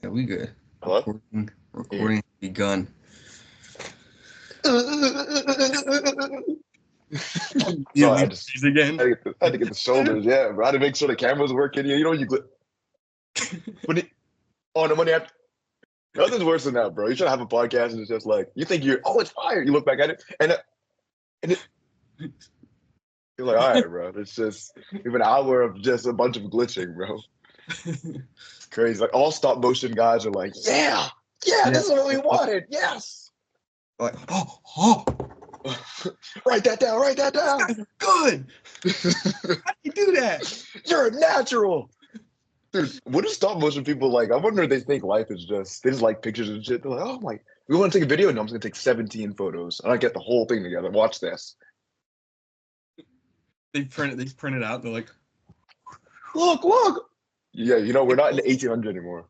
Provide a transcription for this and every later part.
Yeah, we good. Hello? Recording begun. Yeah, Sorry, we again. I had to get the shoulders. Yeah, bro. I had to make sure the camera's working. You know, when it, oh, the money after. Nothing's worse than that, bro. You should have a podcast and it's just like, you think it's fire. You look back at it and you're like, all right, bro. It's just even an hour of just a bunch of glitching, bro. It's crazy. Like all stop motion guys are like, yeah, this is what we wanted. Yes. Like, oh, Write that down. Write that down. good. How do you do that? You're a natural. Dude, what do stop motion people like? I wonder if they think life is they just like pictures and shit. They're like, oh my, we want to take a video? No, I'm just gonna take 17 photos and I get the whole thing together. Watch this. They print it out. They're like, Look. Yeah, we're not in the 1800 anymore.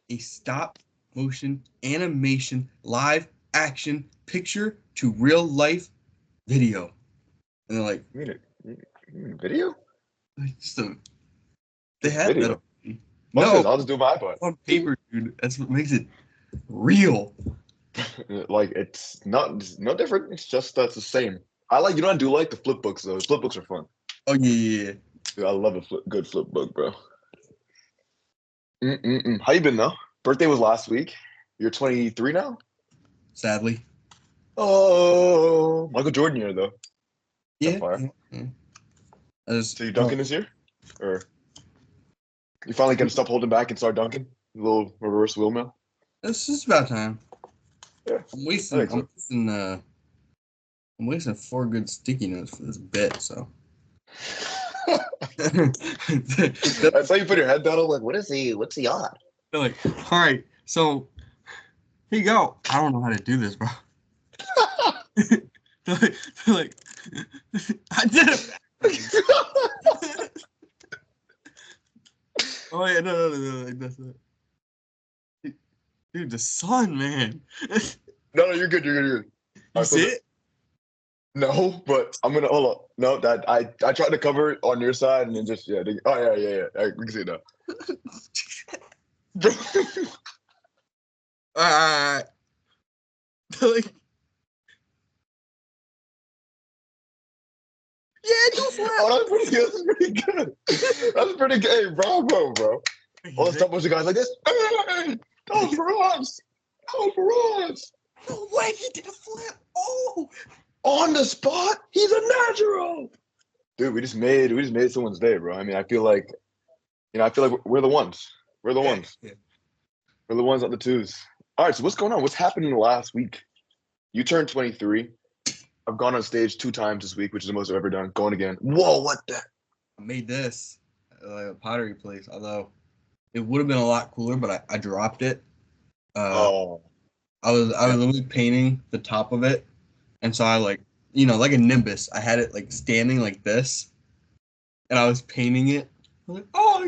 a stop motion animation live action picture to real life video. And they're like, You mean video? They had video. that. No, I'll just do my iPod. On paper, dude. That's what makes it real. Like it's no different. It's just that's the same. I do like the flip books though. Flip books are fun. Oh yeah. Dude, I love a good flip book, bro. How you been though? Birthday was last week. You're 23 now? Sadly. Oh, Michael Jordan year though. Yeah. So you dunking this year? Or you finally gonna stop holding back and start dunking? A little reverse wheelmill? It's just about time. Yeah. I'm wasting 4 good sticky notes for this bit, so. That's how you put your head down. I'm like, what's he on? They're like, all right, so here you go. I don't know how to do this, bro. they're like, I did it. Oh yeah, no, like that's it. Dude, the sun, man. No, you're good. You see it? No, but I'm gonna hold on. No, that I tried to cover it on your side and then just yeah. Oh yeah. We can see it now. Like, yeah, go for it. Oh, that's pretty good. That's pretty good. Hey, bravo, bro. All the stop motion guys like this. Hey, that was for us. No way, he did a flip. Oh, on the spot. He's a natural. Dude, we just made someone's day, bro. I mean, I feel like we're the ones. We're the ones. Yeah. We're the ones on the twos. All right, so what's going on? What's happened in the last week? You turned 23. I've gone on stage 2 times this week, which is the most I've ever done. Going again. Whoa, what the? I made this a pottery place, although it would have been a lot cooler, but I dropped it. I was literally painting the top of it, and so I like a Nimbus. I had it like standing like this, and I was painting it. I was like, oh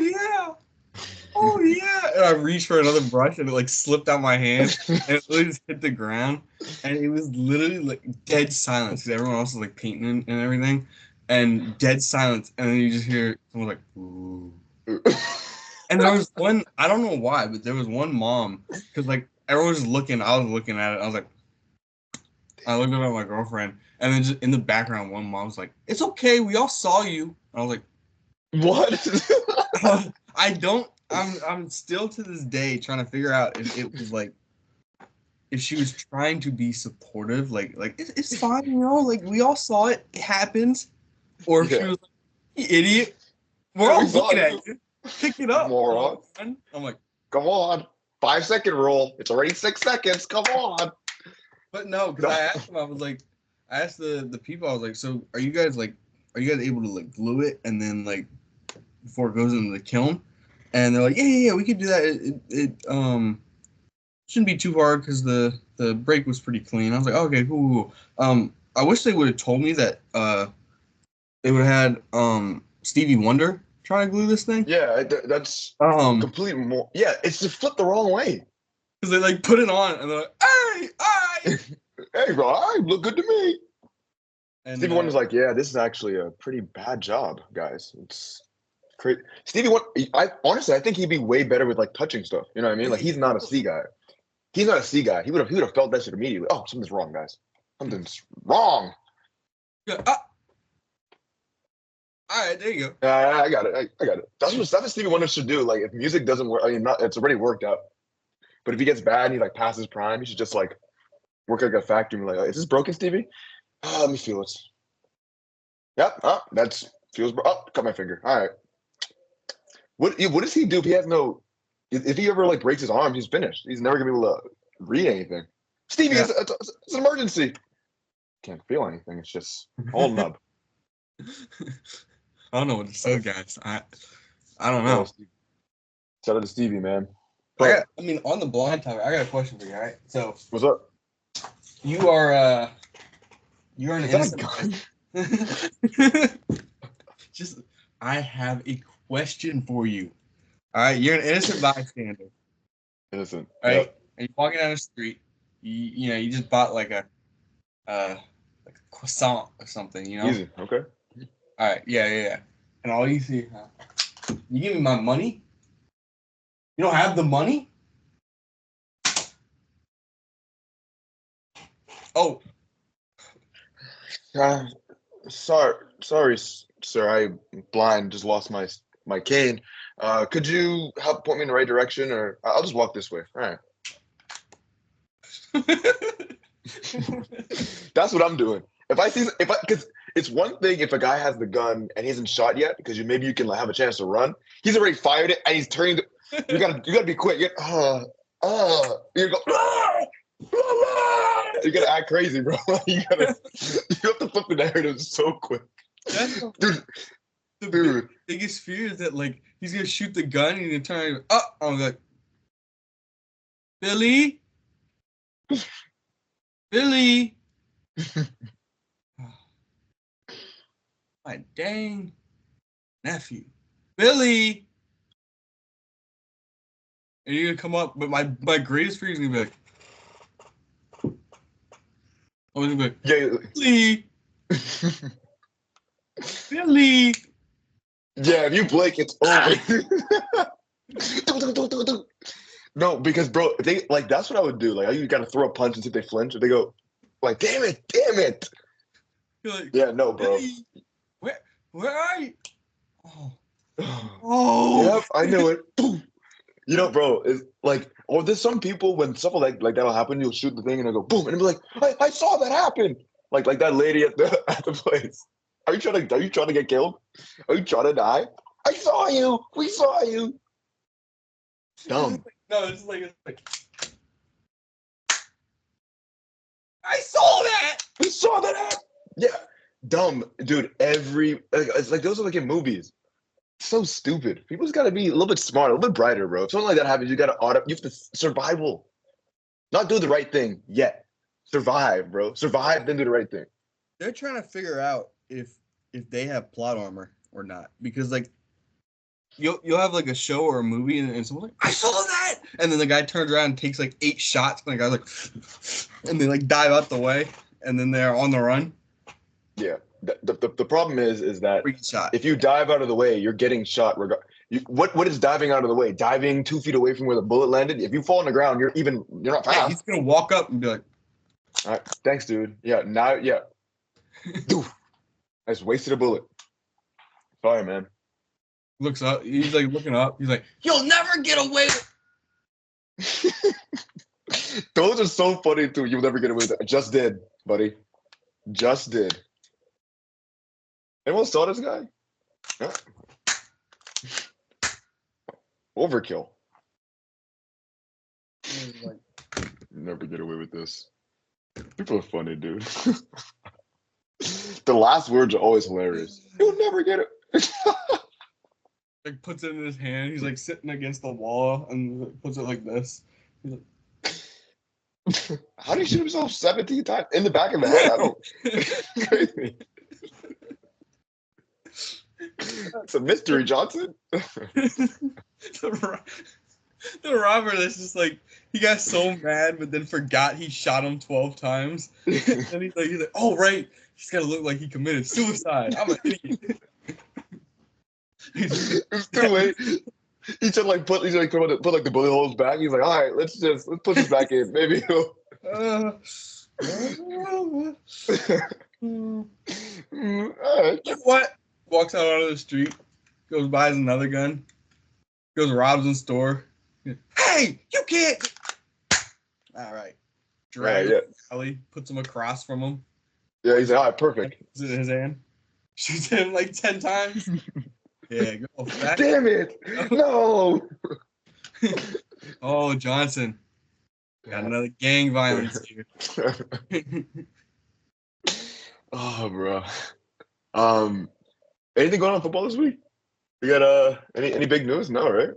yeah, and I reached for another brush, and it like slipped out my hand, and it literally just hit the ground, and it was literally like dead silence because everyone else was like painting and everything, and dead silence, and then you just hear someone like, ooh. And there was one, I don't know why, but there was one mom, because like everyone was looking, I was looking at it, I looked up at my girlfriend, and then just in the background, one mom was like, it's okay, we all saw you. And I was like, what? I'm still to this day trying to figure out if it was like, if she was trying to be supportive, like it's fine, like we all saw it, it happens, or if she was like, you idiot, we're all looking at you. Pick it up, moron. I'm like, come on, 5-second rule. It's already 6 seconds. Come on. But no, because I asked them, I asked the people, I was like, so are you guys able to like glue it and then like before it goes into the kiln? And they're like, yeah, we could do that. It shouldn't be too hard because the break was pretty clean. I was like, okay, cool. I wish they would have told me that they would have had Stevie Wonder trying to glue this thing. Yeah, that's complete more. Yeah, it's just flipped the wrong way. Because they like put it on and they're like, hey, hey, bro, look good to me. And Stevie Wonder's like, yeah, this is actually a pretty bad job, guys. It's crazy. Stevie, honestly, I think he'd be way better with like touching stuff. You know what I mean? Like he's not a C guy. He's not a C guy. He would have felt that shit immediately. Oh, something's wrong, guys. Something's wrong. Yeah. All right, there you go. I got it. I got it. That's what Stevie Wonder should do. Like if music doesn't work, I mean, it's already worked out. But if he gets bad and he like passes prime, he should just like work like a factory. Like, is this broken, Stevie? Let me feel it. Yep. Oh, that's feels. Oh, cut my finger. All right. What does he do if he has no? If he ever like breaks his arm, he's finished. He's never gonna be able to read anything. Stevie, it's an emergency. Can't feel anything. It's just all nub. I don't know what to say, guys. I don't know. Shout out to Stevie, man. But, I mean, on the blind topic, I got a question for you. All right. So what's up? You're an innocent. I have a question for you. All right, you're an innocent bystander. Innocent. Right? Yep. And you're walking down the street. You just bought like a croissant or something, you know? Easy. Okay. All right. Yeah. And all you see, you give me my money? You don't have the money? Oh. Sorry, sir. I'm blind. Just lost my cane. Could you help point me in the right direction, or I'll just walk this way? All right. That's what I'm doing. Because it's one thing if a guy has the gun and he hasn't shot yet, because maybe you can have a chance to run. He's already fired it and he's turning. You gotta be quick. You go. You gotta act crazy, bro. You have to flip the narrative so quick. That's dude. Biggest fear is that like he's gonna shoot the gun and he's gonna turn. I'm like, Billy. My dang nephew, Billy. And you're gonna come up, but my greatest fear is gonna be like, I was gonna be like, Billy. Billy. Yeah, if you blink, it's over. No, because bro, they like that's what I would do. Like you gotta throw a punch and see if they flinch. If they go, like, damn it. You're like, yeah, no, bro. Billy, where are you? Oh. Yep, I knew it. You know, bro, it's like, or there's some people when stuff like that'll happen, you'll shoot the thing and it'll go boom, and it'll be like, I saw that happen. Like that lady at the place. Are you trying to get killed? Are you trying to die? I saw you. We saw you. Dumb. No, it's like I saw that. We saw that. Yeah, dumb, dude. It's like those are like in movies. So stupid. People just gotta be a little bit smarter, a little bit brighter, bro. If something like that happens, you have to survival. Not do the right thing yet. Survive, bro. Survive, then do the right thing. They're trying to figure out if they have plot armor or not, because like you'll have like a show or a movie and someone's like, I saw that, and then the guy turns around and takes like 8 shots, and the guy's like, and they like dive out the way, and then they're on the run. Yeah. The problem is that if you dive out of the way, you're getting shot. What is diving out of the way? Diving 2 feet away from where the bullet landed. If you fall on the ground, you're not fast. Yeah, he's gonna walk up and be like, "All right, thanks, dude. Yeah, now, yeah. I just wasted a bullet. Sorry, man." Looks up. He's like looking up. He's like, "You'll never get away with." Those are so funny too. You'll never get away with it. I just did, buddy. Just did. Anyone saw this guy? Yeah. Overkill. Never get away with this. People are funny, dude. The last words are always hilarious. You'll never get it. Like puts it in his hand. He's like sitting against the wall and puts it like this. He's like, how do you shoot himself 17 times in the back of the head? I don't. Crazy. It's a mystery, Johnson. The robber that's just like, he got so mad but then forgot he shot him 12 times. And he's like, oh right, he's gotta look like he committed suicide. I'm an idiot. It's too late. He said like put like the bullet holes back. He's like, all right, let's put this back in. Maybe he'll. Uh, All right. what? Walks out onto the street, goes buys another gun, goes robs in store. Hey, you can't. All right. Drag him alley, puts him across from him. Yeah, he's like, all right, perfect. Is it in his hand? Shoots him like 10 times. Yeah, go back. Damn it! No. Oh, Johnson. Got another gang violence here. Oh, bro. Anything going on in football this week? You got any big news? No, right?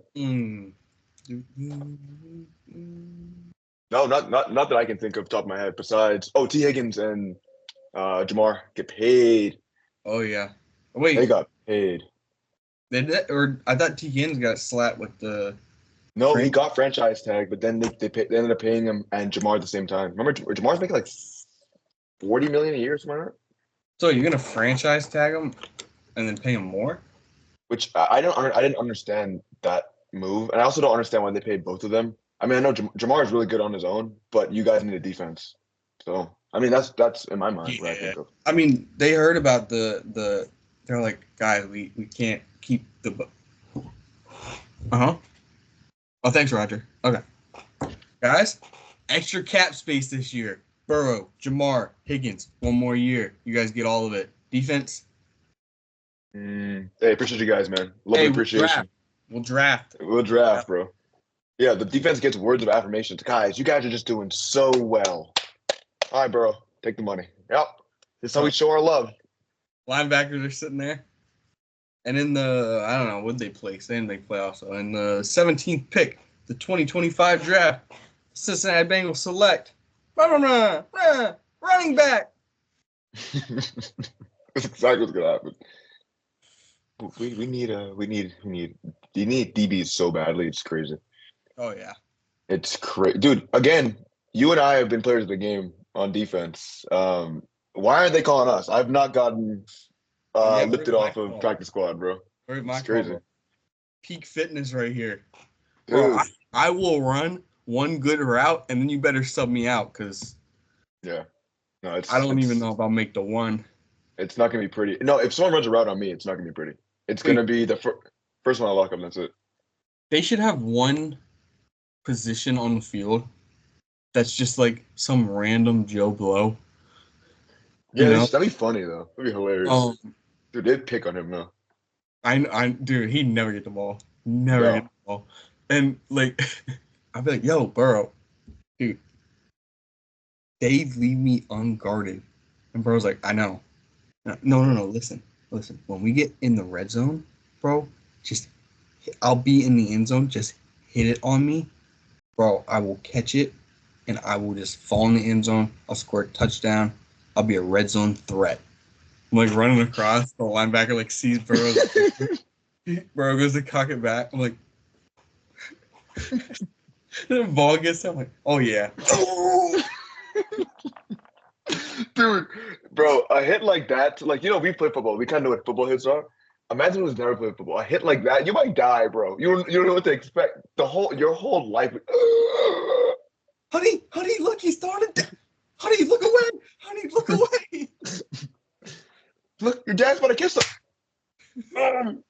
No, not that I can think of top of my head. Besides, T. Higgins and Jamar get paid. Oh yeah. Wait, they got paid. Or I thought T. Higgins got slapped with the. No, he got franchise tag, but then they ended up paying him and Jamar at the same time. Remember, Jamar's making like $40 million a year, something like that. So you're gonna franchise tag him and then pay him more? Which I didn't understand that move, and I also don't understand why they paid both of them. I mean, I know Jamar is really good on his own, but you guys need a defense. So I mean, that's in my mind what I think of. I mean, they heard about the. They're like, guys, we can't keep the. Oh, thanks, Roger. Okay, guys, extra cap space this year. Burrow, Jamar, Higgins, one more year. You guys get all of it. Defense. Hey, appreciate you guys, man. Love the appreciation. We'll draft, bro. Yeah, the defense gets words of affirmation. Guys, you guys are just doing so well. All right, bro, take the money. Yep, this is how we show our love. Linebackers are sitting there. And in the, I don't know, what they place? They didn't make playoffs. So in the 17th pick, the 2025 draft, Cincinnati Bengals select running back. That's exactly what's gonna happen. We need DBs so badly. It's crazy. Oh yeah, it's crazy, dude. Again, you and I have been players of the game on defense. Why aren't they calling us? I've not gotten lifted off of practice squad, bro. It's crazy. Peak fitness right here, bro. I will run one good route, and then you better sub me out, because yeah, no, I don't even know if I'll make the one. It's not gonna be pretty. No, if someone runs a route on me, it's not gonna be pretty. It's gonna be the first one I lock up. That's it. They should have one position on the field that's just like some random Joe Blow. Yeah, that'd be funny though. That'd be hilarious. Dude, they'd pick on him though. Dude, he'd never get the ball. Never get the ball. And like, I'd be like, yo, Burrow, dude, they leave me unguarded. And Burrow's like, I know. No, listen. When we get in the red zone, bro, I'll be in the end zone. Just hit it on me, bro. I will catch it, and I will just fall in the end zone. I'll score a touchdown. I'll be a red zone threat. I'm like running across. The linebacker like sees Burrow. Burrow goes to cock it back. I'm like, the ball gets there. I'm like, oh yeah. Dude, bro, a hit like that, like, we play football. We kind of know what football hits are. Imagine who's never played football. A hit like that, you might die, bro. You don't know what to expect. Your whole life. Honey, look, he started. Honey, look away. Honey, look away. Look, your dad's about to kiss him.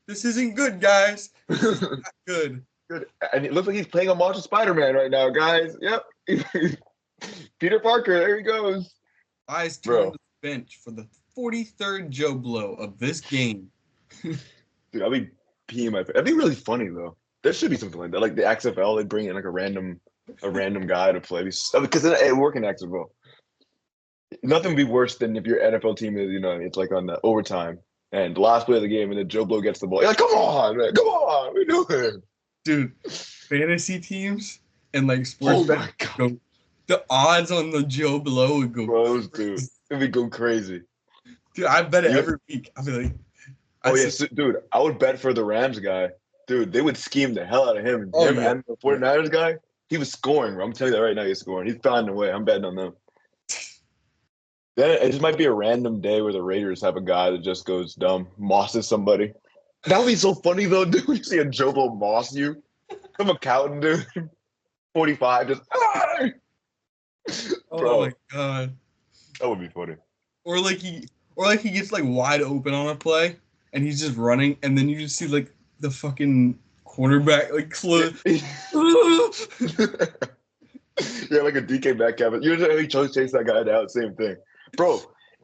This isn't good, guys. This is not good. Good. And it looks like he's playing a Martial Spider-Man right now, guys. Yep. Peter Parker, there he goes. Eyes turned to the bench for the 43rd Joe Blow of this game. Dude, I'll be peeing my pants. That'd be really funny though. There should be something like that. Like the XFL, they bring in like a random guy to play. Because it work in XFL. Nothing would be worse than if your NFL team is, it's like on the overtime and the last play of the game and then Joe Blow gets the ball. You're like, come on, man, come on, what are we doing? Dude, fantasy teams and like sports the odds on the Joe Blow would go crazy. Dude. It'd be going crazy. Dude, I bet it every week. I'd be like, dude, I would bet for the Rams guy. Dude, they would scheme the hell out of him. And the 49ers guy, he was scoring, bro. I'm telling you that right now, he's scoring. He's finding a way. I'm betting on them. Then it just might be a random day where the Raiders have a guy that just goes dumb, mosses somebody. That would be so funny though, dude. You see a Jobo moss you, some accountant dude, 45, just Oh bro. my god. That would be funny. Or like he gets like wide open on a play and he's just running and then you just see like the fucking quarterback like Yeah, like a DK Metcalf. You know, he chose chase that guy down. Same thing, bro.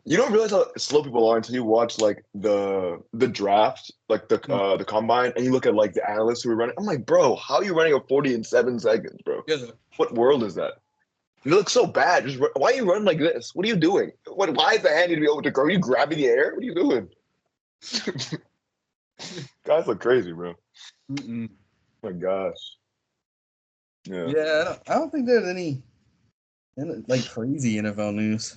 You don't realize how slow people are until you watch like the draft, like the combine, and you look at like the analysts who are running. I'm like, bro, how are you running a 40 in 7 seconds, bro? Yeah. What world is that? You look so bad. Why are you running like this? What are you doing? Why is the hand need to be over to go? Are you grabbing the air? What are you doing? Guys look crazy, bro. Mm-mm. Oh my gosh. Yeah. Yeah, I don't think there's any like crazy NFL news.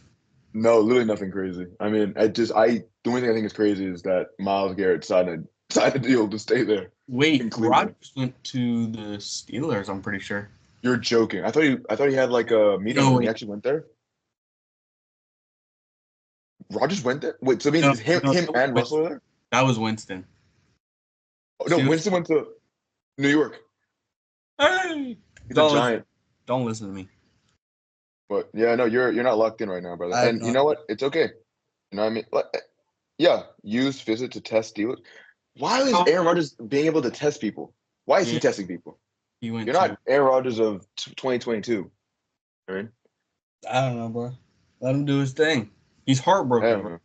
No, literally nothing crazy. I mean, the only thing I think is crazy is that Myles Garrett signed a deal to stay there Wait, in Cleveland. Rodgers went to the Steelers, I'm pretty sure. You're joking. I thought he had like a meeting No, when he wait. actually went there. Rodgers went there. Wait, so it No, means him no, him and Russell are there? that was Winston. Oh, no, Steelers. Winston went to New York. Hey! He's a Don't listen, giant. don't listen to me. But yeah, no, you're not locked in right now, brother. I have And you no know what? It's okay. You know what I mean? Yeah, use visit to test dealers. Why is Aaron Rodgers being able to test people? Why is he Yeah, testing people? he went You're to. not Aaron Rodgers of 2022. Right? I don't know, bro. Let him do his thing. He's heartbroken, Hell bro. no.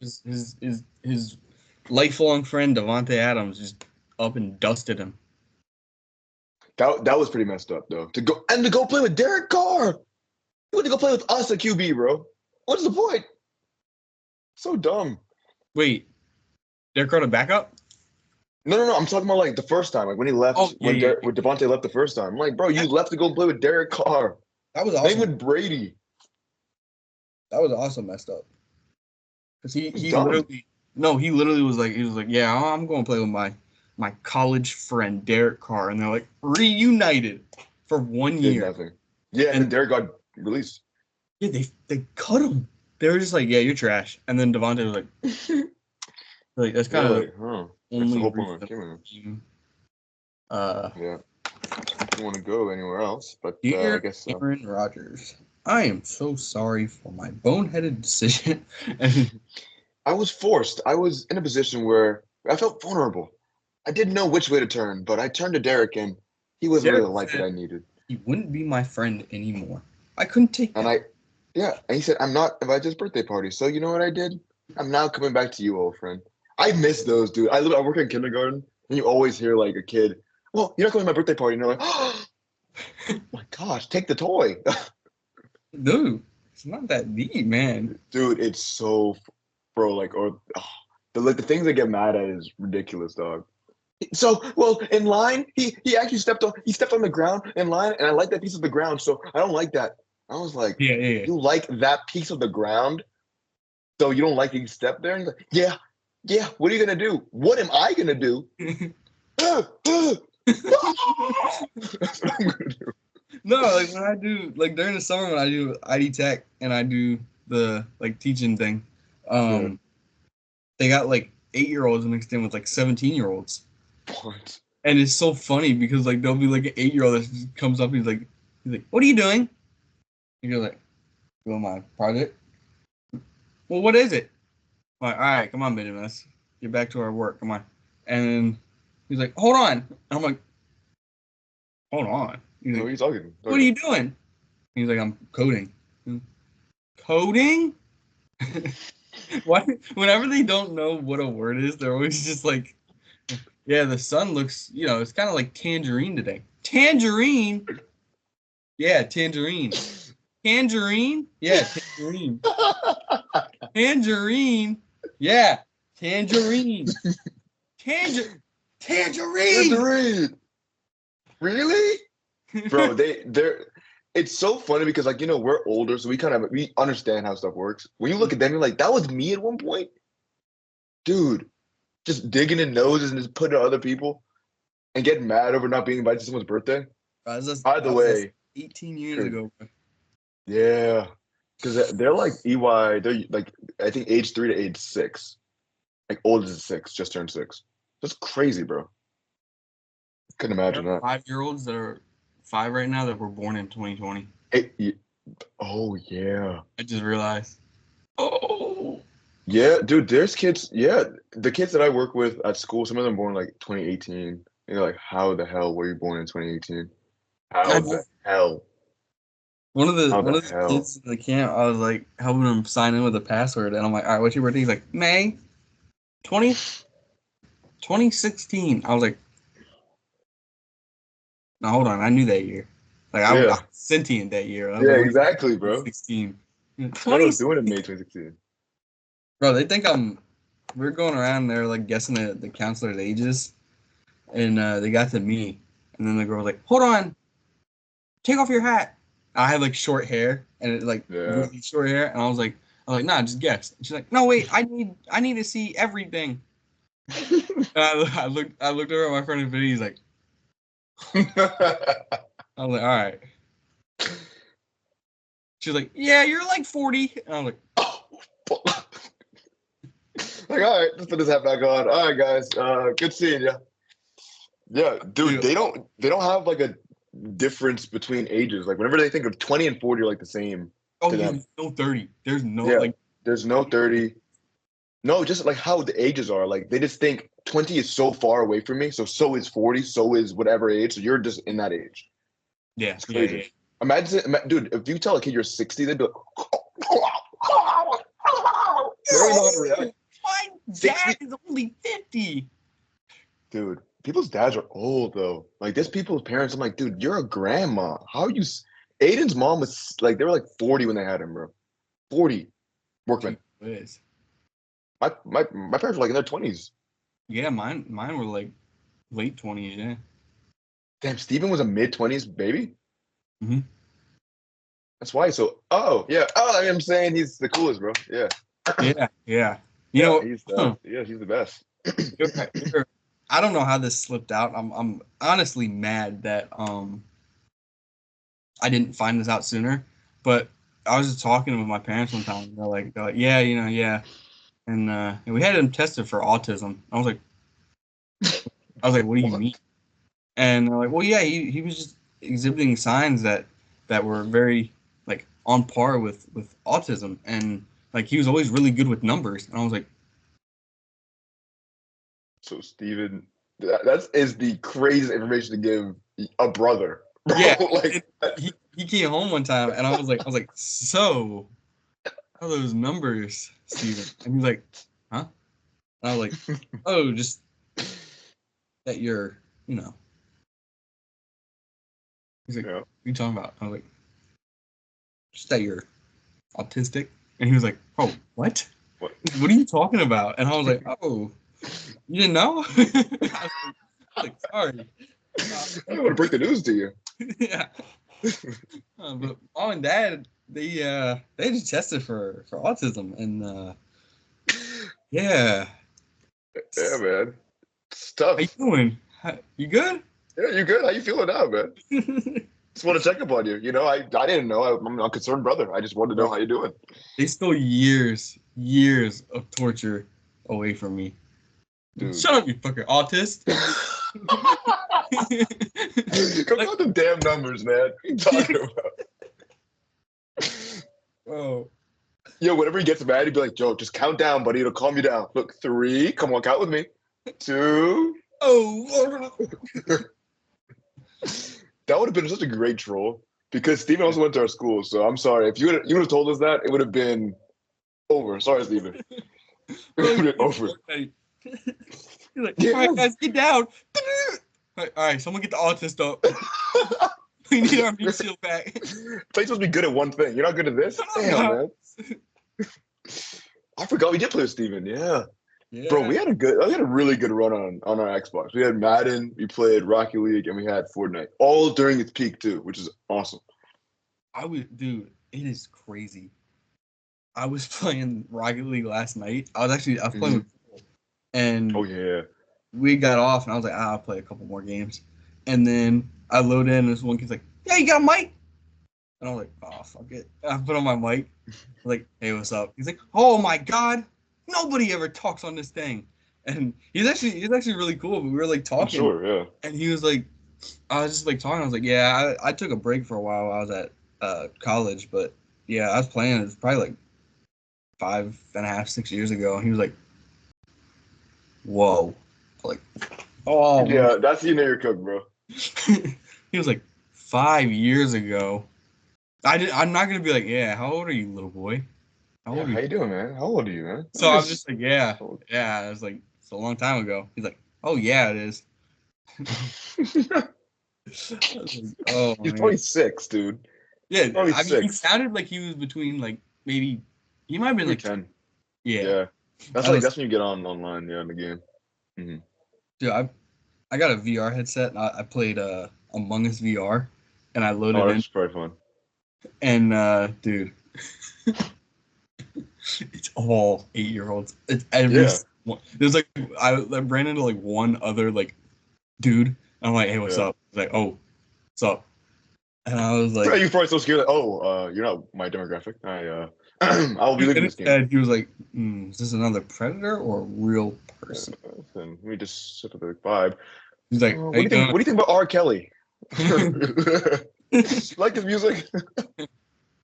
His lifelong friend Devontae Adams just up and dusted him. That was pretty messed up though. To go play with Derek Carr. You want to go play with us at QB, bro? What's the point? So dumb. Wait, they're going to back up? No. I'm talking about like the first time, like when he left, Oh, yeah. when Devontae left the first time. I'm like, bro, you left to go play with Derek Carr. That was Name awesome. with Brady. That was awesome messed up. Because It's he dumb. literally was like, yeah, I'm going to play with my college friend Derek Carr, and they're like reunited for 1 Did year, nothing. Yeah, and then and Derek got released. yeah, they cut him. They were just like, yeah, you're trash, and then Devontae was like that's Yeah, kind of like, huh. the That's the only whole point reason. of killing him. Uh, Yeah. Don't want to go anywhere else, but I Dear guess so. Aaron Rodgers, I am so sorry for my boneheaded decision. I was forced. I was in a position where I felt vulnerable. I didn't know which way to turn, but I turned to Derek, and he wasn't really Derek the life that said I needed. he wouldn't be my friend anymore. I couldn't take And that. and he said, I'm not invited to his birthday party. So you know what I did? I'm now coming back to you, old friend. I miss those, dude. I work in kindergarten, and you always hear like a kid, well, you're not coming to my birthday party. And they're like, oh my gosh, take the toy. Dude, it's not that deep, man. Dude, it's so, bro, like, or the things I get mad at is ridiculous, dog. So, well, in line, he actually stepped on the ground in line, and I like that piece of the ground, so I don't like that. I was like, Yeah. you like that piece of the ground, so you don't like he stepped there? And he's like, yeah. What are you gonna do? What am I gonna do? That's what I'm gonna do. No, like when I do, like during the summer when I do ID Tech and I do the like teaching thing, Yeah. they got like 8-year-olds mixed in with like 17-year-olds. What? And it's so funny because like there'll be like an 8-year-old that just comes up. He's like, "What are you doing?" And you're like, "Doing my project." Well, what is it? I'm like, all right, come on, Benjamin, let's get back to our work. Come on. And then he's like, "Hold on." And I'm like, "Hold on." He's What are like, you talking? "What are you doing?" He's like, "I'm coding." Coding? Why? Whenever they don't know what a word is, they're always just like, "Yeah, the sun looks, it's kind of like tangerine today." Tangerine? Yeah, tangerine. Tangerine? Yeah, tangerine. Tangerine? Yeah, tangerine. Tangerine. Tangerine. Really? Bro, they're it's so funny because like we're older, so we understand how stuff works. When you look at them, you're like, that was me at one point, dude. Just digging in noses and just putting it on other people and getting mad over not being invited to someone's birthday. By the That was us way, 18 years crazy. ago. Yeah, Because they're like EY. They're like I think age 3 to age 6. Like oldest is 6, just turned 6. That's crazy, bro. Couldn't There imagine are that. 5-year-olds that are 5 right now that were born in 2020. Oh yeah. I just realized. Oh. Yeah, dude, there's kids. Yeah, the kids that I work with at school, some of them born like 2018. You're like, how the hell were you born in 2018? I How know. the hell? One of the How one the of the hell? kids in the camp, I was like helping him sign in with a password, and I'm like, all right, what's your birthday? He's like, May 20th, 2016. I was like, no, hold on, I knew that year. Like I was Yeah, sentient that year. I was yeah, like, what do exactly, you bro. 16? I know what I 20, was doing in May 2016. bro. They think I'm. We're going around there like guessing the counselor's ages, and they got to me, and then the girl was like, hold on, take off your hat. I had like short hair and it like Yeah. really short hair, and I was like, nah, just guess. And she's like, no, wait, I need to see everything. And I looked over at my friend and Vinny. He's like, I was like, all right. She's like, yeah, you're like 40. And I was like, Like, all right, let's put this hat back on. All right, guys. Good seeing you. Yeah, dude, dude, they don't have like a difference between ages. Like whenever they think of 20 and 40 are like the same oh to yeah, them. there's no 30. There's no Yeah. like, There's no 30. No, just like how the ages are. Like they just think 20 is so far away from me. So is 40, so is whatever age. So you're just in that age. yeah, It's yeah, crazy. yeah. Dude, if you tell a kid you're 60, they'd be like, they don't even know how to react. My 60, dad is only 50. dude. People's dads are old though. Like there's people's parents. I'm like, dude, you're a grandma. How are you? Aiden's mom was like, they were like 40 when they had him, bro. 40 workmen. Gee whiz. My parents were like in their 20s. Yeah, mine were like late 20s. Yeah. Damn, Steven was a mid 20s baby. Mm-hmm. That's why. So, oh yeah. Oh, I'm saying he's the coolest, bro. Yeah, Yeah, yeah. You yeah. know, He's huh, yeah, he's the best. you're- I don't know how this slipped out. I'm honestly mad that I didn't find this out sooner. But I was just talking with my parents one time. And they're like, yeah, you know, yeah, and we had him tested for autism. I was like, what do you What? mean? And they're like, well, yeah, he was just exhibiting signs that were very like on par with autism, and like he was always really good with numbers. And I was like, So Steven, that is the craziest information to give a brother, bro. yeah. Like, He came home one time, and I was like, so how are those numbers, Steven? And he's like, huh? And I was like, oh, just that you're, you know. He's like, yeah. what are you talking about? I was like, just that you're autistic. And he was like, oh, what? What? What are you talking about? And I was like, oh, you didn't know? I was like, sorry. I don't want to break the news to you. Yeah. But mom and dad, they just tested for autism, and yeah. Yeah, man. It's How you tough. doing? You good? Yeah, you good? How you feeling now, man? Just want to check up on you. You know, I didn't know. I'm a concerned brother. I just wanted to know how Bro, you doing. they still years of torture away from me. Dude. Shut up, you fucking autist. Come Like, on the damn numbers, man. What are you talking about? oh, Yo, whenever he gets mad, he'd be like, Joe, just count down, buddy. It'll calm you down. Look, 3. Come on, count with me. 2. oh, That would have been such a great troll because Steven also went to our school. So I'm sorry. If you would have told us that, it would have been over. Sorry, Steven. It would have been over. He's like, all right, Yes. guys, get down. All right, someone get the autist up. We need our meat shield back. You're supposed to be good at one thing. You're not good at this? Damn, man. I forgot we did play with Steven. Yeah. Bro, Yeah, we had a really good run on our Xbox. We had Madden, we played Rocket League, and we had Fortnite. All during its peak too, which is awesome. dude, it is crazy. I was playing Rocket League last night. I was playing with Mhm. people, and Oh yeah. we got off, and I was like, I'll play a couple more games. And then I load in, and this one kid's like, yeah, you got a mic? And I'm like, oh, fuck it. And I put on my mic, like, hey, what's up? He's like, oh my God, nobody ever talks on this thing. And he's actually really cool. But we were like I'm talking, sure, yeah. and he was like, I was just like talking. I was like, yeah, I took a break for a while. I was at college, but yeah, I was playing. It was probably like 5.5, 6 years ago. And he was like, whoa, like, oh, Yeah, that's you know you're cooked, bro. he was like 5 years ago. I'm not gonna be like, yeah. How old are you, little boy? How Yeah, old are how you? you doing, man? How old are you, man? So I'm just like, yeah, yeah. I was like, it's a long time ago. He's like, oh yeah, it is. I was like, oh He's man, 26, dude. yeah. Probably I mean, he 6. sounded like he was between like maybe he might have been Maybe like 10. yeah. Yeah. I was That's when you get on online, yeah, in the game. Mm-hmm. dude. I got a VR headset. And I played Among Us VR, and I Oh, loaded in, that's probably fun. and dude, it's all 8-year-olds. It's every Yeah. one. There's like I ran into like one other like dude. And I'm like, hey, what's Yeah. up? He's like, oh, what's up? And I was like, You're probably so scared. Like, oh, you're not my demographic. I will be leaving and this game. instead he was like, is this another predator or a real person? And let me just set up the vibe. He's like, What how do you you think? doing? What do you think about R. Kelly? Like his music?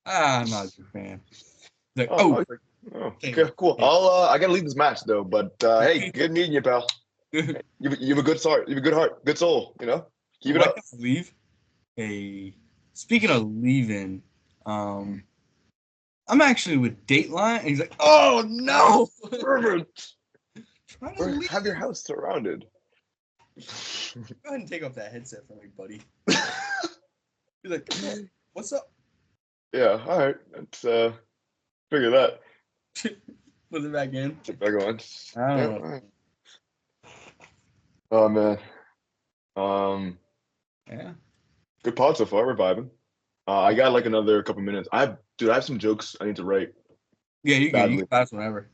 I'm not a big fan. He's like, Oh, oh, he's like, oh, hey, okay, cool. hey. I gotta leave this match though. But hey, good meeting you, pal. You have a good heart. You have a good heart, good soul. You know, keep it Why up. can't I leave? Hey, speaking of leaving, I'm actually with Dateline, and he's like, oh no, Perfect. trying to leave. Have your house surrounded. Go ahead and take off that headset for me, buddy. He's like, what's up? Yeah, all right. Let's figure that. Put it back in. Check back on. I don't Yeah, know. all right. Oh man. Um, Yeah. good pod so far. We're vibing. I got like another couple minutes. I have some jokes I need to write Yeah, you can badly. pass whenever.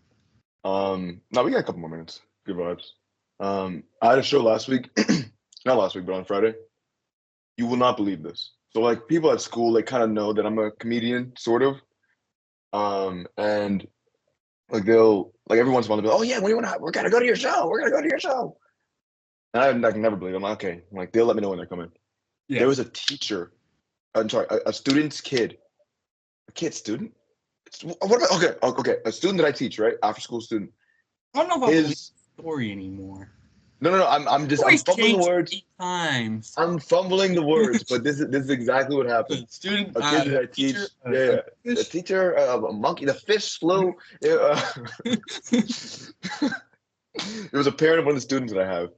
No, we got a couple more minutes. Good vibes. I had a show last week, not last week, but on Friday. You will not believe this. So like people at school, they kind of know that I'm a comedian, sort of. And like they'll like every once in a while they'll be like, oh yeah, we're gonna go to your show. We're gonna go to your show. And I can never believe it. I'm like, okay. I'm like, they'll let me know when they're coming. Yeah. There was a teacher. I'm sorry, a student's kid. A kid student? What about okay. A student that I teach, right? After school student. I don't know if I believe the story anymore. No. I'm fumbling the words. 8 times. I'm fumbling the words, but this is exactly what happened. Student, A kid that I teach, teacher, the teacher, a monkey, the fish flew. It was a parent of one of the students that I have,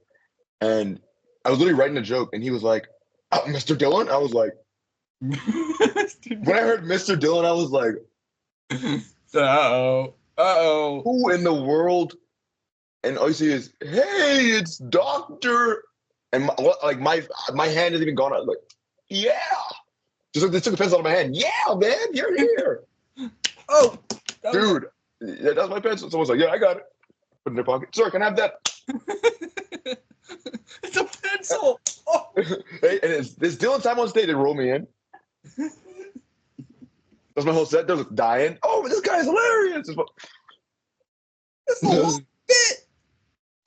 and I was literally writing a joke, and he was like, oh, "Mr. Dillon," I was like, when I heard Mr. Dillon, I was like, uh-oh. who in the world? And all you see is, hey, it's Doctor. And my hand has even gone out. Like, yeah. Just like they took a pencil out of my hand. Yeah, man, you're here. Oh, dude. Yeah, that's my pencil. Someone's like, yeah, I got it. Put it in their pocket. Sir, can I have that? It's a pencil. Oh. Hey, and it's Dylan time on stage. They roll me in. That's my whole set. They're like dying. Oh, this guy's hilarious. It's a long bit.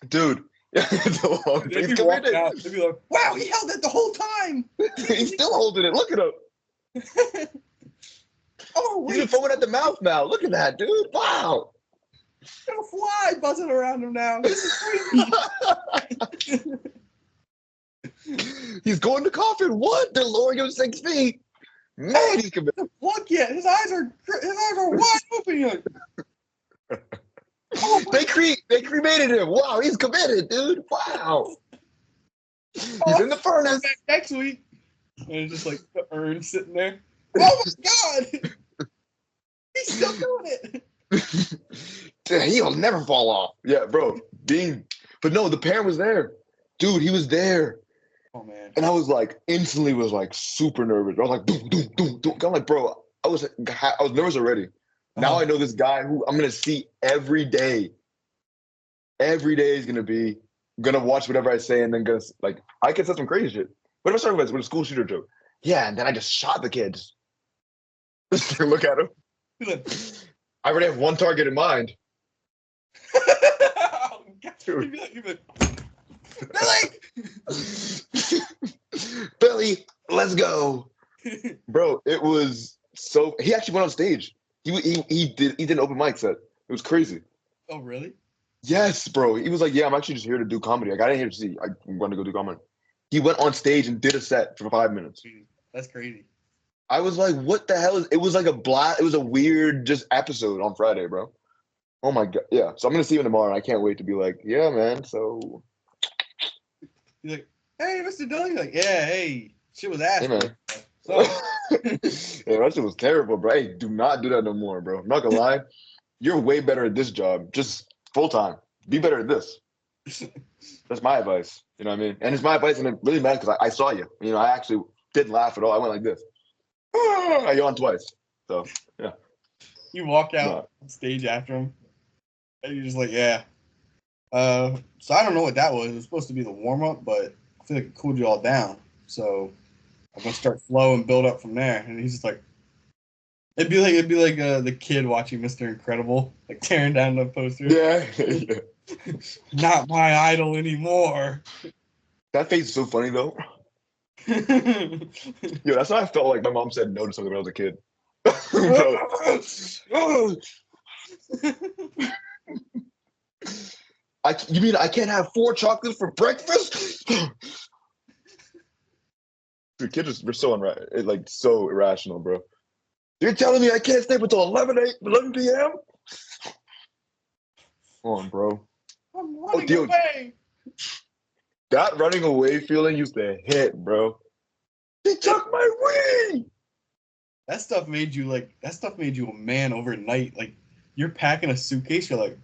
Dude. He's committed. They'd be like, wow, he held it the whole time. He's still holding it. Look at him. Oh, he's foaming at the mouth now. Look at that, dude. Wow. Got a fly buzzing around him now. This is crazy. He's going to coffin. What? They're lowering him 6 feet. Man, he's committed. Look yet. His eyes are wide open. Oh, they cremated him. Wow, he's committed, dude. Wow. He's in the furnace. Next week. And it's just like the urn sitting there. Oh my god! He's still doing it. He'll never fall off. Yeah, bro. But no, the parent was there. Dude, he was there. Oh man. And I was like, instantly was like super nervous. I was like, doom, doom, doom, doom. I'm like, bro, I was nervous already. Now I know this guy who I'm gonna see every day. Every day is gonna watch whatever I say and then I can say some crazy shit. What if I start with a school shooter joke? Yeah, and then I just shot the kids. Look at him. I already have one target in mind. Dude. You'd be like, Billy! Billy, let's go. Bro, it was so... He actually went on stage. He did an open mic set. It was crazy. Oh, really? Yes, bro. He was like, yeah, I'm actually just here to do comedy. Like, I didn't here to see. I'm going to go do comedy. He went on stage and did a set for 5 minutes. That's crazy. I was like, what the hell is... It was like a blast. It was a weird just episode on Friday, bro. Oh, my God. Yeah. So I'm going to see him tomorrow, and I can't wait to be like, yeah, man, so... He's like, hey, Mr. Dilling. Like, yeah, hey. Shit was ass, Hey, man. So... Yeah, that shit was terrible, bro. Hey, do not do that no more, bro. I'm not gonna lie. You're way better at this job. Just full time. Be better at this. That's my advice. You know what I mean? And it's my advice, and it really meant because I saw you. You know, I actually didn't laugh at all. I went like this. I yawned twice. So, yeah. You walk out on stage after him, and you're just like, yeah. So I don't know what that was. It was supposed to be the warm-up, but I feel like it cooled you all down. So I'm going to start slow and build up from there. And he's just like, it'd be like the kid watching Mr. Incredible, like tearing down the poster. Yeah. Not my idol anymore. That face is so funny, though. Yo, that's how I felt like my mom said no to something when I was a kid. You mean I can't have 4 chocolates for breakfast? The kids are so so irrational, bro. You're telling me I can't stay up until 11 p.m.? Come on, bro. I'm running away. That running away feeling used to hit, bro. He took my weed. That stuff made you a man overnight. Like, you're packing a suitcase, you're like,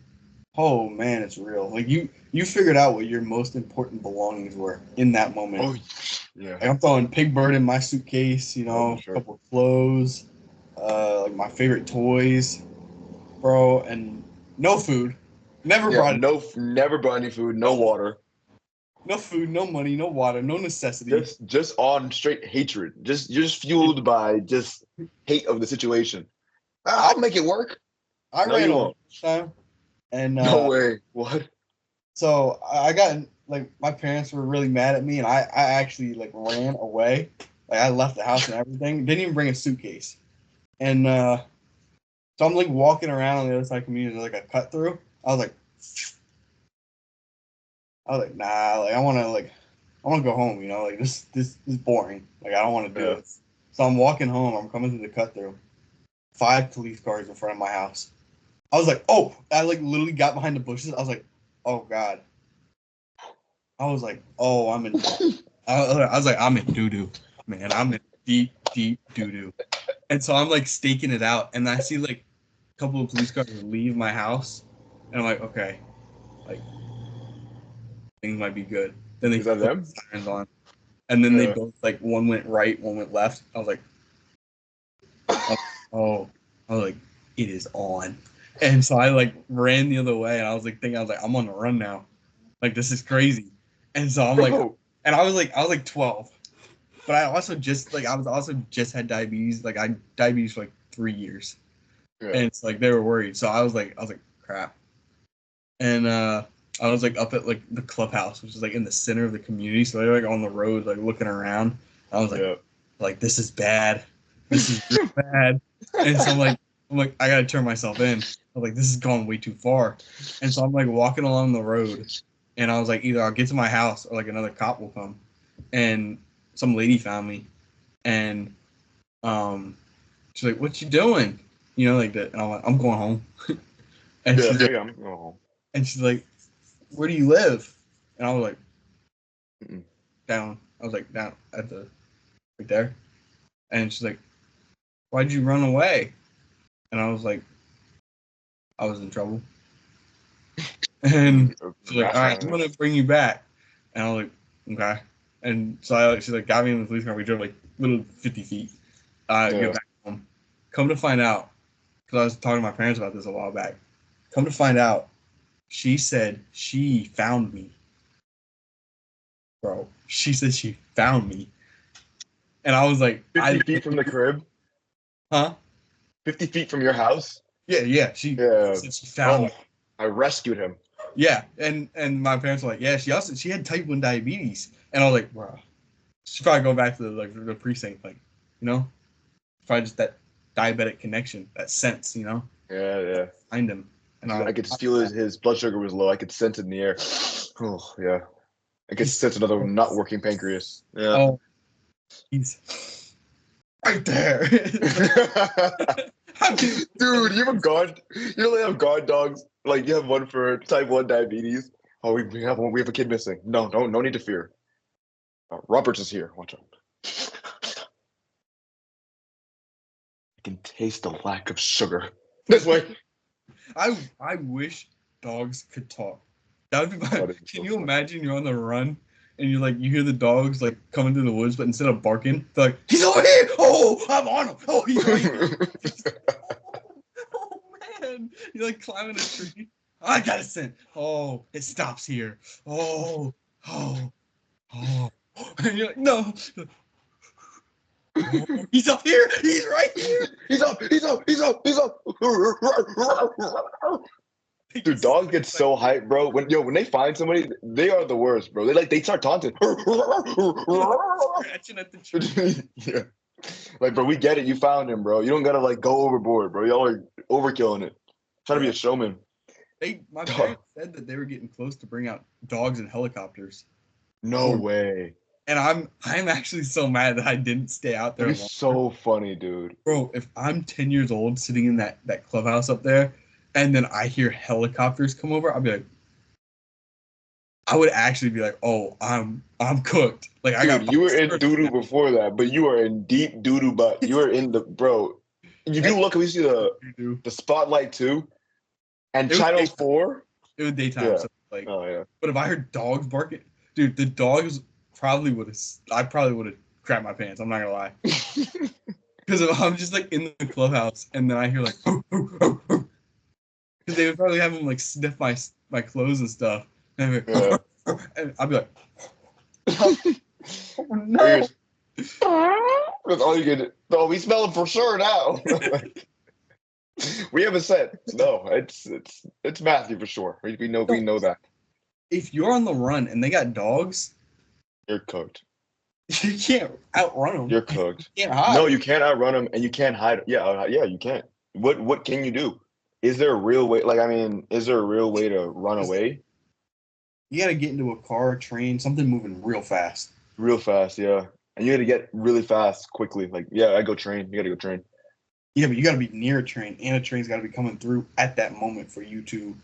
oh man, it's real. Like, you figured out what your most important belongings were in that moment. Oh, yeah. Like, I'm throwing Pig Bird in my suitcase, you know, sure. a couple of clothes, like my favorite toys, bro, and no food. Never brought any food, no water. No food, no money, no water, no necessity. Just on straight hatred. You're just fueled by just hate of the situation. I'll make it work. I ran away this time. And no way. What? So I got like my parents were really mad at me, and I actually like ran away. Like, I left the house and everything. Didn't even bring a suitcase. And so I'm like walking around on the other side of the community, like a cut through. I was like, nah. Like, I want to go home. You know, like this is boring. Like, I don't want to do it. So I'm walking home. I'm coming through the cut through. 5 police cars in front of my house. I was like, oh! I like literally got behind the bushes. I was like, oh God. I was like, oh, I'm in. I was like, I'm in doo doo, man. I'm in deep doo doo. And so I'm like staking it out, and I see like a couple of police cars leave my house, and I'm like, okay, like things might be good. Then they put the sirens on, and then they both like one went right, one went left. I was like, oh, I was like, it is on. And so I like ran the other way, and I was like, I'm on the run now. Like, this is crazy. And so I'm like, and I was like 12, but I also just had diabetes. Like, I had diabetes for like 3 years, and it's like they were worried. So I was like, crap. And I was like up at like the clubhouse, which is like in the center of the community. So they're like on the road, like looking around. I was like, this is bad. This is real bad. And so I'm like, I gotta turn myself in. I'm like, this is going way too far. And so I'm like walking along the road, and I was like, either I'll get to my house or like another cop will come. And some lady found me, and she's like, what you doing? You know, like that. And I'm like, I'm going home. And she's like, I'm going home. And she's like, where do you live? And I was like, down. I was like, down at the right there. And she's like, why'd you run away? And I was like, I was in trouble. And she's like, all right, I'm gonna bring you back. And I was like, okay. And so she like got me in the police car. We drove like little 50 feet. Get back home. Come to find out, because I was talking to my parents about this a while back. Come to find out, she said she found me. Bro, she said she found me. And I was like, 50 feet from the crib? Huh? 50 feet from your house. Yeah. She said she found him. I rescued him. Yeah, and my parents were like, yeah, she had type 1 diabetes, and I was like, bro, she's probably go back to the precinct, like, probably just that diabetic connection, that sense, Yeah. Find him, and I could just feel his blood sugar was low. I could sense it in the air. Oh yeah, I could sense another not working pancreas. Yeah. Oh, he's right there. Dude, you have guard. You only have guard dogs. Like you have one for type 1 diabetes. Oh, we have one. We have a kid missing. No need to fear. Roberts is here. Watch out. I can taste the lack of sugar. This way. I wish dogs could talk. That would be my. Can you imagine you're on the run and you hear the dogs like coming through the woods, but instead of barking, they're like, he's over here. Oh, I'm on him. Oh, he's right here. Oh man, you're like climbing a tree. I got a scent. Oh, it stops here. Oh. And you're like, no. Oh, he's up here. He's right here. He's up. Dude, dogs get so hyped, bro. When they find somebody, they are the worst, bro. They start taunting. Scratching at the tree. Yeah. Like, bro, we get it. You found him, bro. You don't gotta go overboard, bro. Y'all are overkilling it. Trying to be a showman. My parents said that they were getting close to bring out dogs and helicopters. No way. And I'm actually so mad that I didn't stay out there. It's so funny, dude. Bro, if I'm 10 years old sitting in that clubhouse up there, and then I hear helicopters come over, I would actually be like, oh, I'm cooked. Like, dude, you were in doo-doo before that, but you are in deep doo-doo butt. You are in the, bro. If you look, we see the Spotlight 2 and Channel 4. It was daytime. Yeah. So oh, yeah. But if I heard dogs barking, dude, the dogs probably would have crapped my pants. I'm not gonna lie. Because if I'm just like in the clubhouse and then I hear like, because they would probably have them like sniff my clothes and stuff. And I'd be like, oh no. That's all you get. Oh, we smell it for sure now. We have a scent. No, it's Matthew for sure. We know that. If you're on the run and they got dogs, you're cooked. You can't outrun them. You're cooked. You can't hide. No, you can't outrun them, and you can't hide. Yeah, you can't. What can you do? Is there a real way? Is there a real way to run away? You gotta get into a car, train, something moving real fast. Real fast, yeah. And you gotta get really fast quickly. I go train. You gotta go train. Yeah, but you gotta be near a train, and a train's gotta be coming through at that moment for you to.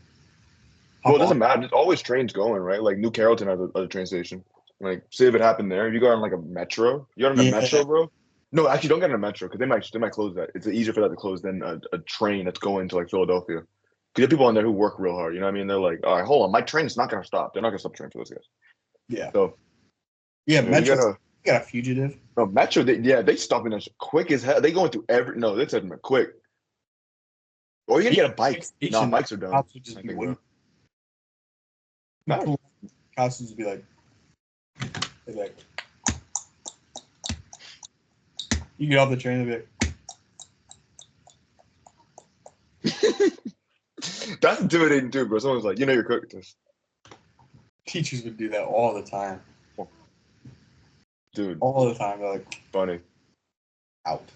Well, it doesn't matter. There's always trains going, right? Like New Carrollton has a train station. Like, say if it happened there, if you go on like a metro, you got on a metro, bro. No, actually, don't get on a metro because they might close that. It's easier for that to close than a train that's going to like Philadelphia. Because you have people on there who work real hard. You know what I mean? They're like, all right, hold on, my train's not gonna stop. They're not gonna stop the train for those guys. Yeah. So. Yeah, metro. You got a fugitive. No, metro. They stopping us quick as hell. They going through every. No, they said quick. Or you gotta get a bike. No, bikes are done. Cops would just be waiting. Cops would just be like, you get off the train, they'll be like, that's intimidating too, bro. Someone's like, you're cooked. Teachers would do that all the time. Dude. All the time. They're like, funny. Out.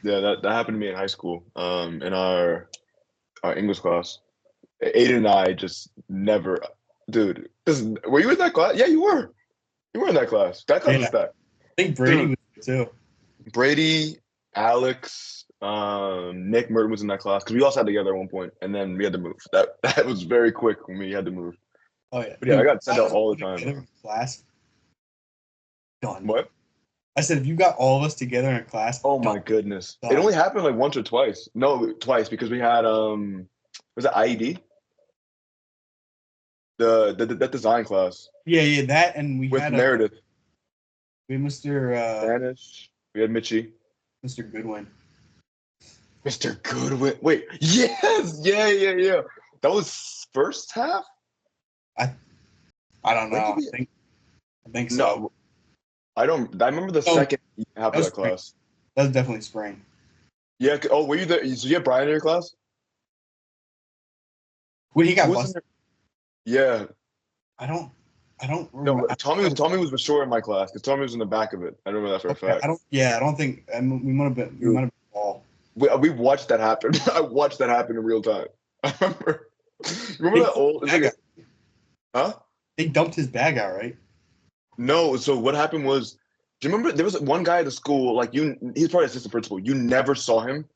Yeah, that happened to me in high school. In our English class. Aiden and I just never, dude. Were you in that class? Yeah, you were. You were in that class. That class was that. I think Brady was there too. Brady, Alex, Nick Merton was in that class because we all sat together at one point, and then we had to move. That was very quick when we had to move. Oh yeah. But yeah, I got sent out all the time. Class. Done. What? I said, if you got all of us together in a class. Oh my goodness! Done. It only happened like once or twice. No, twice because we had was it IED? The design class. Yeah, that and we with had Meredith. We had Mr. Spanish. We had Mitchie. Mr. Goodwin. Mr. Goodwin. Wait, yes, yeah. That was first half. I don't know. I think so. No, I don't. I remember the second half of that class. That was definitely spring. Yeah. Oh, were you there? So you had Brian in your class? When he Who got was in busted, your? Yeah. I don't, I don't No, remember. Tommy was for sure in my class because Tommy was in the back of it. I remember that for a Okay, fact. I don't think. We might Dude, have been all. we watched that happen. I watched that happen in real time. I remember. Remember They that old? It's like a, huh? They dumped his bag out, right? No. So what happened was, do you remember there was one guy at the school? Like he's probably assistant principal. You never saw him.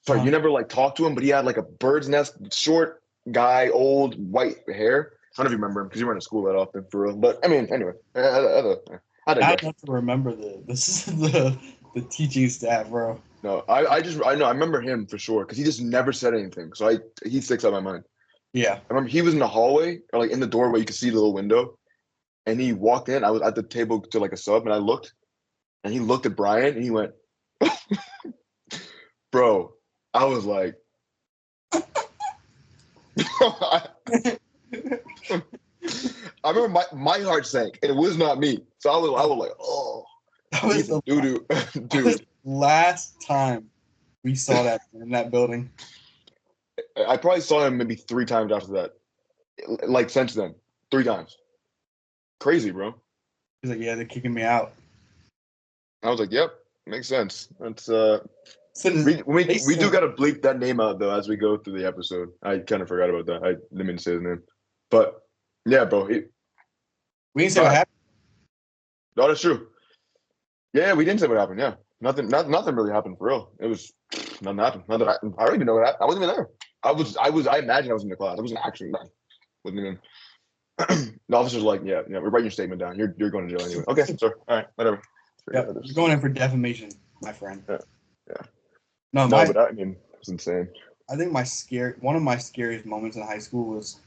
Sorry, Uh-huh. you never like talked to him, but he had like a bird's nest, short guy, old white hair. I don't know if you remember him because you weren't in school that often for real. But I mean, anyway, I I digress. don't have to remember the teaching staff, bro. No, I know I remember him for sure because he just never said anything. So he sticks out in my mind. Yeah. I remember he was in the hallway or like in the doorway. You could see the little window, and he walked in. I was at the table to like a sub, and I looked, and he looked at Brian, and he went, "Bro," I was like, I remember my heart sank, and it was not me. So I was like, "Oh, That was he's a the doo doo, that was dude." the last time we saw that in that building. I probably saw him maybe 3 times after that, like since then, 3 times. Crazy, bro. He's like, yeah, they're kicking me out. I was like, "Yep, makes sense." That's So we do gotta bleep that name out though as we go through the episode. I kind of forgot about that. I didn't mean to say his name, but yeah, bro. we didn't say what happened. No, that's true. Yeah, we didn't say what happened. Yeah, nothing really happened for real. It was nothing happened. Nothing. I don't even know what happened. I wasn't even there. I imagine I was in the class. I wasn't actually there. Wasn't even. The officer's like, yeah, we're writing your statement down. You're going to jail anyway. Okay, sir. All right, whatever. Yep. You're going in for defamation, my friend. Yeah, yeah. No, No, but I mean, it's insane. I think one of my scariest moments in high school was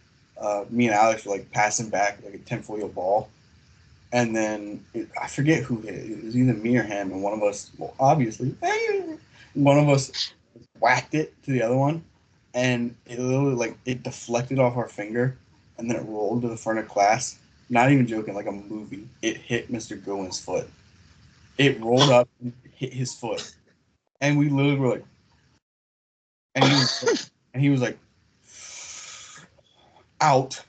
me and Alex were like passing back like a tinfoil ball, and then I forget who hit it. It was either me or him, and one of us, well, obviously, one of us whacked it to the other one, and it literally like it deflected off our finger, and then it rolled to the front of class. Not even joking, like a movie. It hit Mr. Gowen's foot. It rolled up and hit his foot, and we literally were like, and he was like, out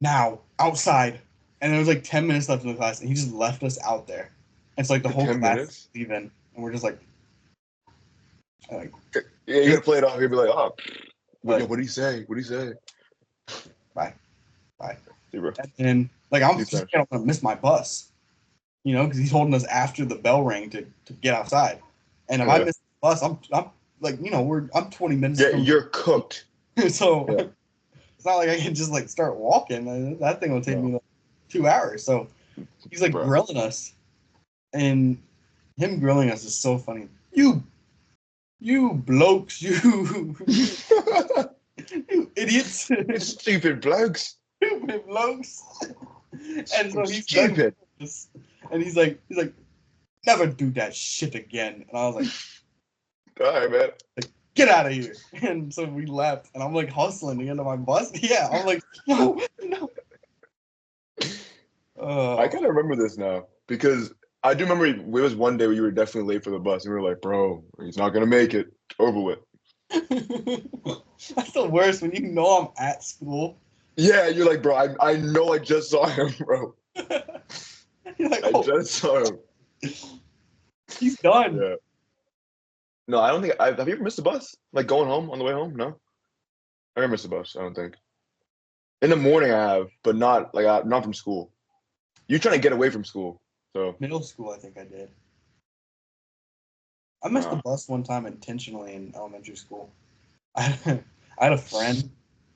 now, outside. And there was like 10 minutes left in the class, and he just left us out there. And it's like the For whole 10 class minutes? is leaving, and we're just like Yeah, you gotta play it off. You'd be like, oh, Like- what did he say? What did he say? bye. See, bro. And then, like, I'm He's just gonna miss my bus, you know, because he's holding us after the bell rang to get outside. And if I Yeah. miss the bus, I'm like, you know, I'm 20 minutes. Yeah, you're cooked. So Yeah. it's not like I can just like start walking. That thing will take me like 2 hours. So he's like Bro. grilling us, and him grilling us is so funny. You blokes, you idiots, Stupid blokes. stupid blokes. And so he's Stupid. and he's like, never do that shit again. And I was like, All right, man. get out of here. And so we left, and I'm like hustling to get to my bus. Yeah, I'm like, no. I kind of remember this now because I do remember it was one day where you were definitely late for the bus, and we were like, "Bro, he's not gonna make it. Over with." That's the worst when you know I'm at school. Yeah, you're like, "Bro, I know I just saw him, bro. You're like, I oh, just saw him." he's done. Yeah. No, I don't think have you ever missed a bus? Like going home on the way home? No, I never missed a bus. I don't think. In the morning, I have, but not like not from school. You're trying to get away from school, so Middle school, I think I did. I missed the bus one time intentionally in elementary school. I had a friend,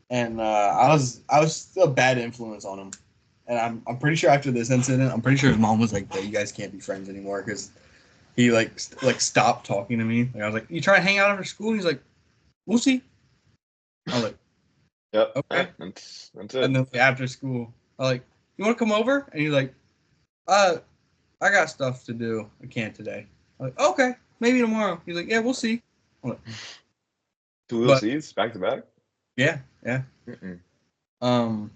and I was a bad influence on him. And I'm pretty sure after this incident, I'm pretty sure his mom was like, "You guys can't be friends anymore," because he like stopped talking to me. Like I was like, "You try to hang out after school?" And he's like, "We'll see." I was like, yep. "Okay." That's it. And then after school, I was like, "You want to come over?" And he's like, I got stuff to do. I can't today." I'm like, "Okay, maybe tomorrow." He's like, "Yeah, we'll see." I'm like, 2 little but- C's back to back. Yeah. Mm-mm.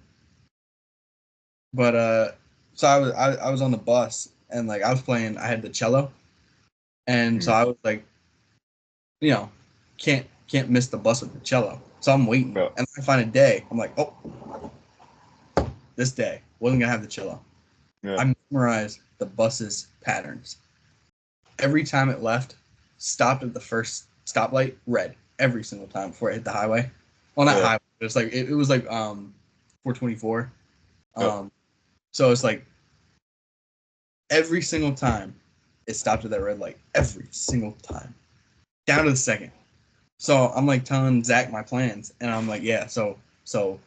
But so I was on the bus, and like I was playing. I had the cello, and so I was like, can't miss the bus with the cello. So I'm waiting, Yeah. and I find a day. I'm like, oh, this day wasn't gonna have the cello. Yeah. I memorized the bus's patterns. Every time it left, stopped at the first stoplight, red every single time before it hit the highway. Well, not highway, but it's like it was like 424. So it's like every single time it stopped at that red light, every single time, down to the second. So I'm like telling Zach my plans, and I'm like, yeah. So what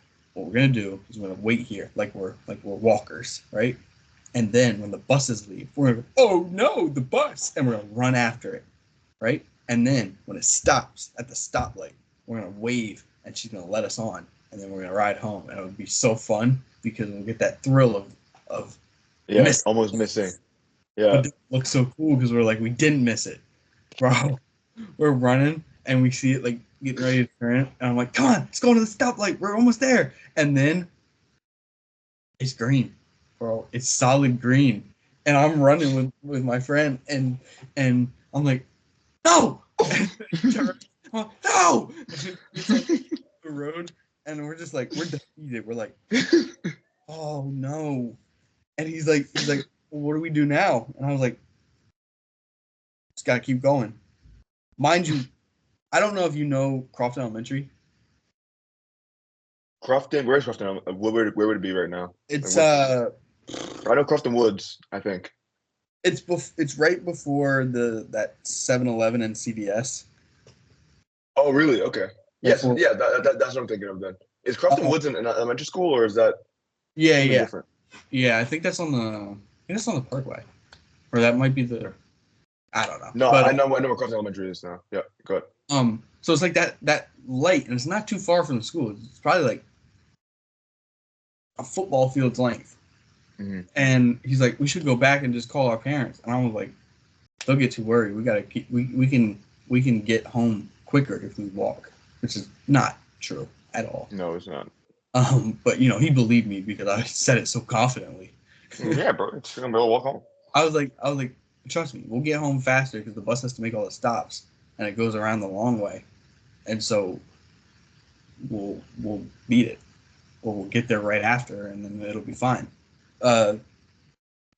we're gonna do is we're gonna wait here, like we're walkers, right? And then when the buses leave, we're gonna go, oh no, the bus, and we're gonna run after it, right? And then when it stops at the stoplight, we're gonna wave, and she's gonna let us on, and then we're gonna ride home, and it would be so fun because we'll get that thrill of almost missing. Yeah, but it looks so cool because we're like we didn't miss it, bro. We're running and we see it like getting ready to turn, and I'm like, come on, let's go to the stoplight. We're almost there, and then it's green. Bro, it's solid green, and I'm running with my friend, and I'm like, no, no, it's like the road, and we're just like we're defeated. We're like, oh no, and he's like, well, what do we do now? And I was like, just gotta keep going. Mind you, I don't know if you know Crofton Elementary. Crofton, where's Crofton? Where would it be right now? It's I know Crofton Woods, I think. It's right before that 7-Eleven and CVS. Oh, really? Okay. Yes, Before, yeah, that's what I'm thinking of then. Is Crofton Woods an elementary school, or is that yeah, different? Yeah, I think that's on the Parkway. Or that might be I don't know. No, but, I know where Crofton Elementary is now. Yeah, go ahead. So it's like that light, and it's not too far from the school. It's probably like a football field's length. Mm-hmm. And he's like, we should go back and just call our parents. And I was like, they'll get too worried. We gotta keep. We can get home quicker if we walk, which is not true at all. No, it's not. But he believed me because I said it so confidently. Yeah, bro, it's gonna be able to walk home. I was like, trust me, we'll get home faster because the bus has to make all the stops and it goes around the long way, and so we'll beat it, or we'll get there right after, and then it'll be fine. We're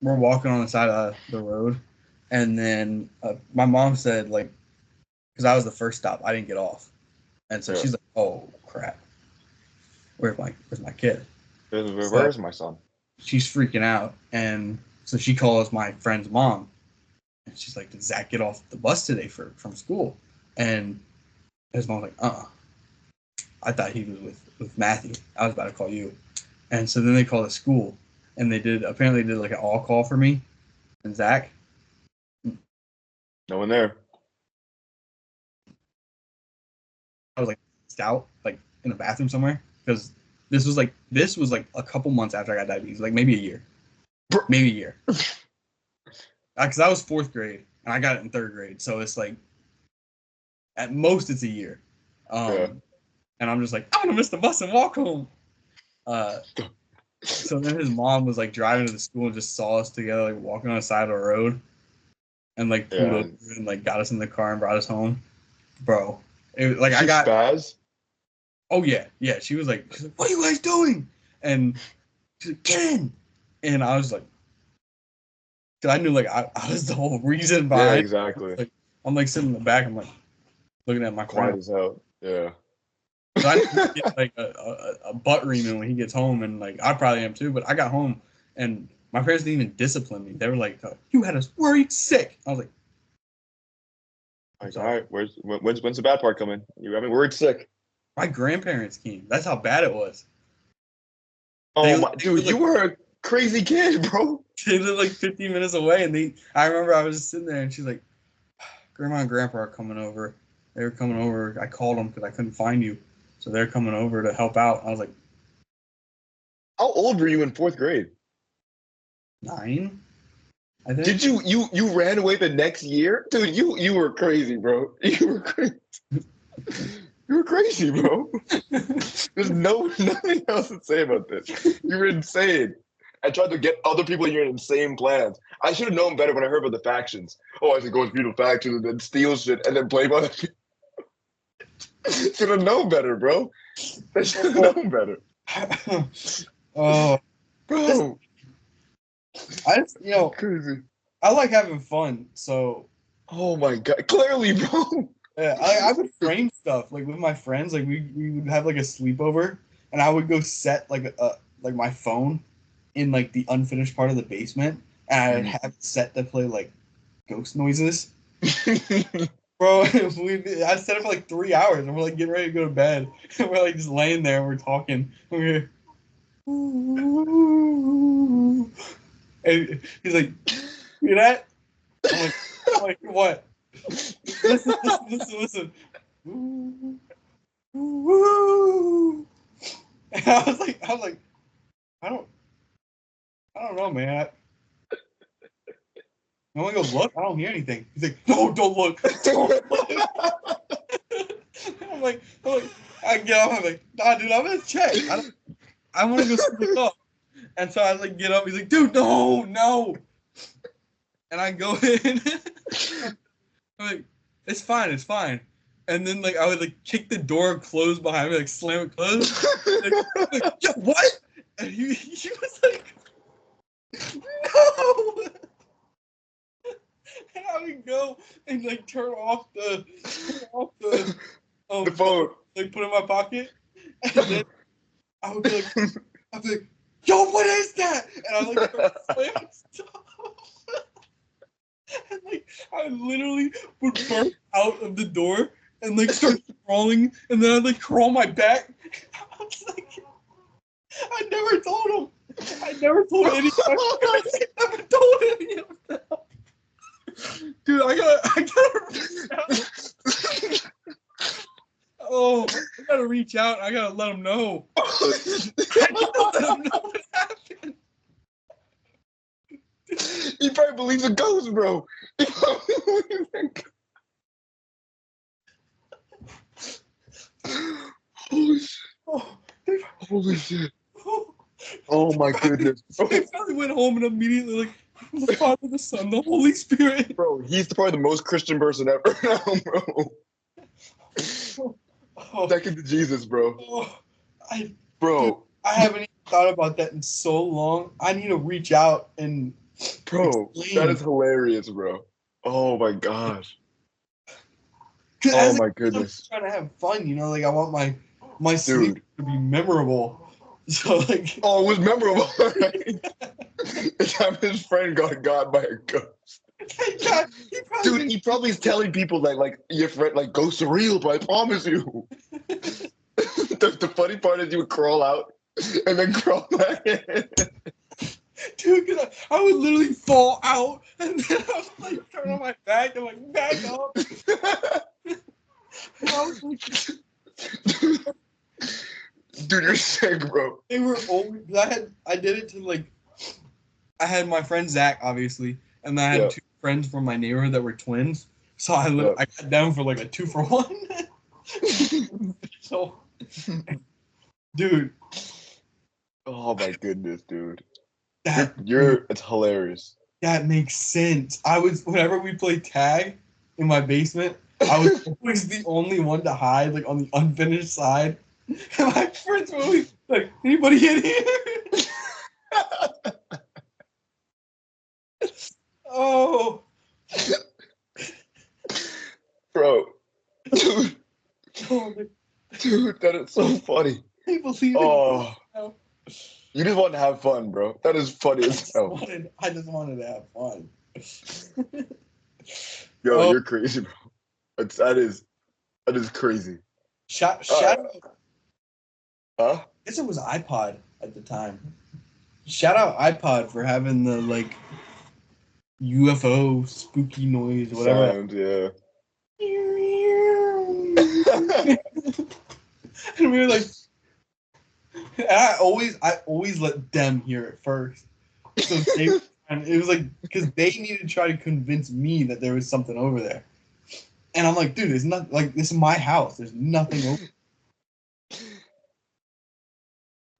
walking on the side of the road, and then my mom said, like, because I was the first stop, I didn't get off, and so she's like, oh crap, where's my kid? Where's my son? She's freaking out, and so she calls my friend's mom, and she's like, did Zach get off the bus today from school? And his mom's like, I thought he was with Matthew. I was about to call you. And so then they call the school, and they did like an all call for me and Zach. No one there. I was like out, like in a bathroom somewhere, because this was like a couple months after I got diabetes, like maybe a year. Because I was 4th grade and I got it in 3rd grade, so it's like at most it's a year. And I'm just like, I'm gonna miss the bus and walk home. So then his mom was like driving to the school and just saw us together, like walking on the side of the road, and like pulled over and like got us in the car and brought us home, bro. Like I got spaz. Oh yeah. She was like, what are you guys doing? And she's like, get in. And I was like, because I knew like I was the whole reason behind. Yeah, exactly. Like, I'm like sitting in the back. I'm like looking at my car. Quiet as hell. Yeah. So I didn't get like a butt reaming when he gets home, and like I probably am too. But I got home and my parents didn't even discipline me. They were like, "You had us worried sick." I was like, "All right, when's the bad part coming? You have me worried sick." My grandparents came. That's how bad it was. Dude, you were a crazy kid, bro. They lived like 15 minutes away, and I remember I was just sitting there, and she's like, "Grandma and Grandpa are coming over. They were coming over. I called them because I couldn't find you, so they're coming over to help out." I was like, "How old were you in 4th grade?" 9, I think. Did you ran away the next year, dude? You were crazy, bro. You were crazy. You were crazy, bro. There's nothing else to say about this. You were insane. I tried to get other people in your insane plans. I should have known better when I heard about the factions. Oh, I should go with feudal factions and then steal shit and then play by the. Should have known better, bro. They should have known better. Oh, Bro. I just, Crazy. I like having fun, so. Oh my god! Clearly, bro. Yeah, I would frame stuff like with my friends. Like we would have like a sleepover, and I would go set like my phone in like the unfinished part of the basement, and I'd have it set to play like ghost noises. Bro, I set it for like 3 hours, and we're like getting ready to go to bed, and we're like just laying there, and we're talking, and we're and he's like, "You that?" I'm like, "What?" Listen. Woo! And I was like, I don't know, man. I want to go look. I don't hear anything. He's like, no, don't look. Don't look. I'm like, I get up. I'm like, nah, dude, I'm gonna check. I want to go sleep up. And so I like get up. He's like, dude, no. And I go in. I'm like, it's fine. And then like I would like kick the door closed behind me, like slam it closed. Like, yo, what? And he was like, no. And I would go and like turn off the the phone. Like put it in my pocket. And then I would be like, yo, what is that? And I like start slamming stuff. And like I literally would burst out of the door and like start crawling, and then I'd like crawl my back. I was like, I never told him. I never told anyone. I never told any of them. Dude, I gotta reach out. Oh, I gotta reach out. I gotta let them know. I gotta let them know what happened. He probably believes in ghosts, bro. Holy shit. Holy shit. Oh my goodness. He probably went home and immediately like, the Father, the Son, the Holy Spirit. Bro, he's probably the most Christian person ever now, bro. Second to Jesus, bro. I haven't even thought about that in so long. I need to reach out and explain. That is hilarious, bro. Oh my gosh. Oh my goodness. I'm trying to have fun, like I want my sleep to be memorable. So like, it was memorable. Right? The time his friend got by a ghost. He probably is telling people that like your friend like ghosts are real, but I promise you. the funny part is you would crawl out and then crawl back in. Dude, I would literally fall out and then I would like turn on my back and like back up. And I was like, dude, you're sick, bro. They were always. I did it to like. I had my friend Zach, obviously, and then I had two friends from my neighborhood that were twins. So I got down for like a 2-for-1. So, dude. Oh my goodness, dude. It's hilarious. That makes sense. Whenever we play tag in my basement, I was always the only one to hide, like on the unfinished side. And my friends were always like, anybody in here? Oh. Bro. Dude. Dude, that is so funny. I believe it. You just want to have fun, bro. That is funny as hell. I just wanted to have fun. Yo, you're crazy, bro. That is crazy. Shout Huh? I guess it was iPod at the time. Shout out iPod for having the like UFO spooky noise, whatever. Sound, yeah. And we were like, I always let them hear it first. So it was like because they needed to try to convince me that there was something over there. And I'm like, dude, it's not like this is my house. There's nothing over.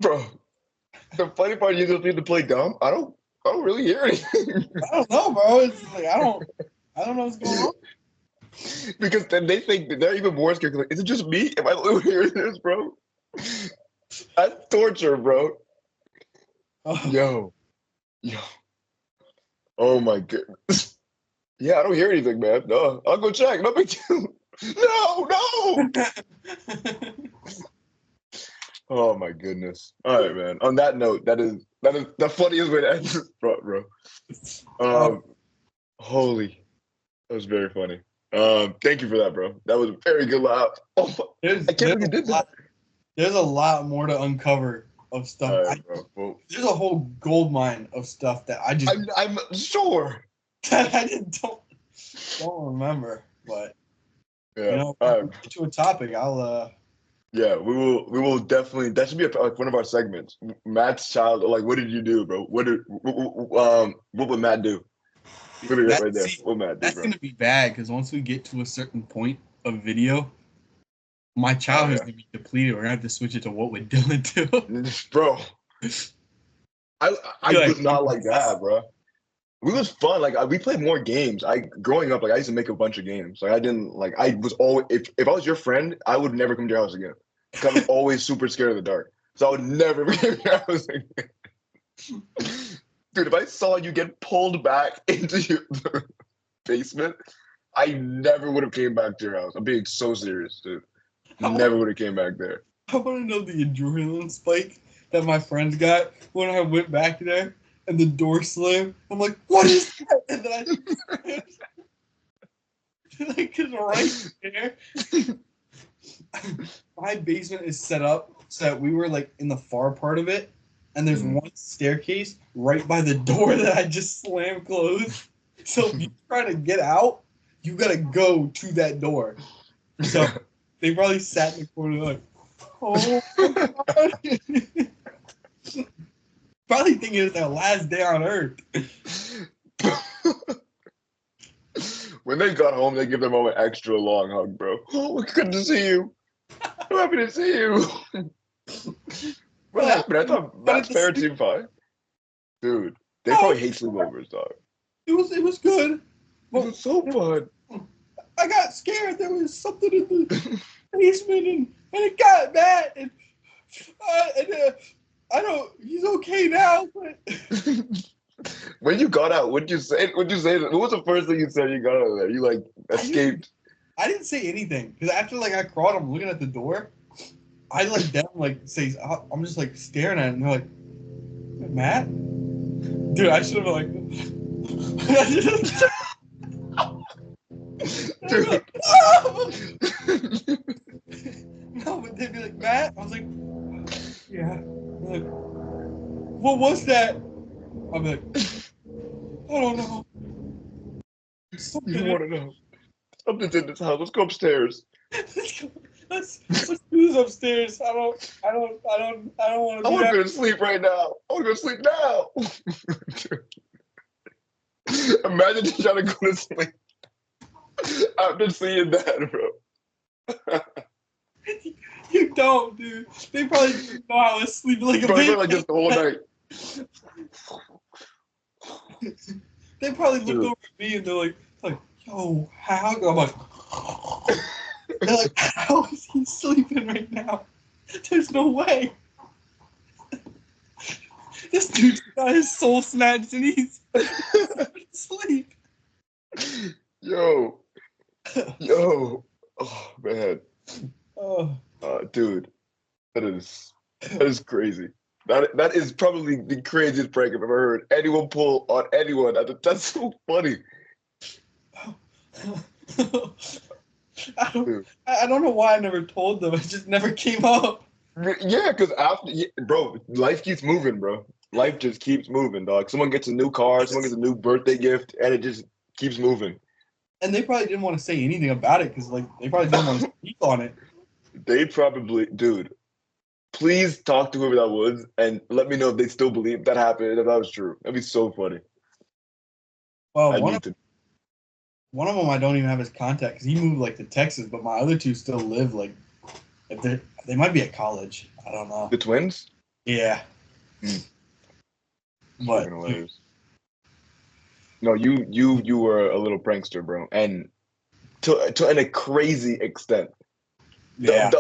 Bro, the funny part you just need to play dumb. I don't really hear anything. I don't know, bro. It's like I don't know what's going on. Because then they think that they're even more scared. Like, is it just me? Am I hearing this, bro? That's torture, bro. Yo. Oh my goodness. Yeah, I don't hear anything, man. No, I'll go check. No big deal. No. Oh my goodness. All right, man. On that note, that is the funniest way to end this, bro. Holy, that was very funny. Thank you for that, bro. That was a very good laugh. Oh, I can't believe you did that. There's a lot more to uncover of stuff. All right, bro. Well, there's a whole gold mine of stuff that I just I'm sure that I don't remember. But yeah. Get to a topic. I'll Yeah, we will definitely. That should be like one of our segments. Matt's child. Like, what did you do, bro? What would Matt do? Right there. What Matt do, that's bro? gonna be bad because once we get to a certain point of video, my childhood is gonna be depleted. We're gonna have to switch it to what would Dylan do, bro. I was not like that, bro. We was fun. Like we played more games. Growing up, like I used to make a bunch of games. Like I didn't like. I was always if I was your friend, I would never come to your house again. Because I'm always super scared of the dark, so I would never be in your house again. Dude, if I saw you get pulled back into your basement, I never would have came back to your house. I'm being so serious, dude. Never would have came back there. I want to know the adrenaline spike that my friends got when I went back there. And the door slammed. I'm like, what is that? And then like, cause right there, my basement is set up so that we were like in the far part of it, and there's one staircase right by the door that I just slammed closed. So if you try to get out, you gotta go to that door. So they probably sat in the corner like, oh my God. Probably thinking it's their last day on Earth. When they got home, they give their mom an extra long hug, bro. Oh, good to see you. I'm happy to see you. What happened? I thought Matt's parents seemed fine. Dude, they probably hate sleepovers, dog. It was good. It was so fun. I got scared. There was something in the basement, and it got bad. And I don't. He's okay now. But when you got out, what'd you say? What was the first thing you said? You got out of there. You like escaped. I didn't say anything because after like I crawled, I'm looking at the door. I like them like say I'm just like staring at it, and they're like, Matt, dude, I should have been like. Dude. No, but they'd be like, Matt. I was like, yeah. Like, what was that? I'm like, I don't know. You want to know? Something's in this house. Let's go upstairs. Let's do this upstairs. I don't want to. I want to go to sleep right now. I want to go to sleep now. Imagine just trying to go to sleep after seeing that, bro. You don't, dude. They probably didn't know I was sleeping like a baby. Like this the whole night. They probably looked over at me and they're like, yo, how? I'm like, they're like, how is he sleeping right now? There's no way. This dude's got his soul snatched and he's asleep. Yo. Oh man. Dude, that is crazy. That is probably the craziest prank I've ever heard anyone pull on anyone. That's so funny. I don't know why I never told them. It just never came up. Yeah, because bro, life keeps moving, bro. Life just keeps moving, dog. Someone gets a new car, someone gets a new birthday gift, and it just keeps moving. And they probably didn't want to say anything about it because, like, they probably didn't want to speak on it. They probably, dude. Please talk to whoever that was and let me know if they still believe that happened, if that was true. That'd be so funny. Well, one of them I don't even have his contact because he moved like to Texas, but my other two still live like they might be at college. I don't know. The twins? Yeah. But no, you were a little prankster, bro. And to a crazy extent. Yeah.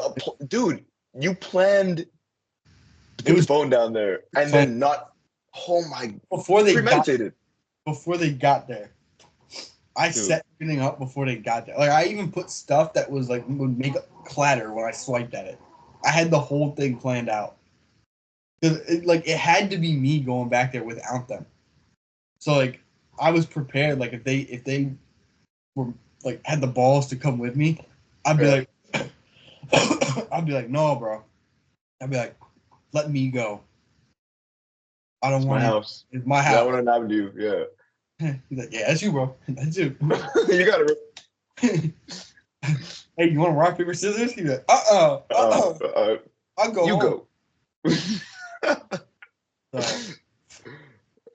Dude, you planned to put the phone down there and then not. Oh my! Before they premeditated. Before they got there, I set everything up before they got there. Like I even put stuff that was like would make a clatter when I swiped at it. I had the whole thing planned out. It had to be me going back there without them. So like I was prepared. Like if they were like had the balls to come with me, I'd be like, I'd be like, no, bro. I'd be like, let me go. I don't want my house. It's my house. Yeah, I want to have you. Yeah. He's like, yeah, that's you, bro. That's you. You got it. Hey, you want to rock paper scissors? He's like, I'll go. You home. Go.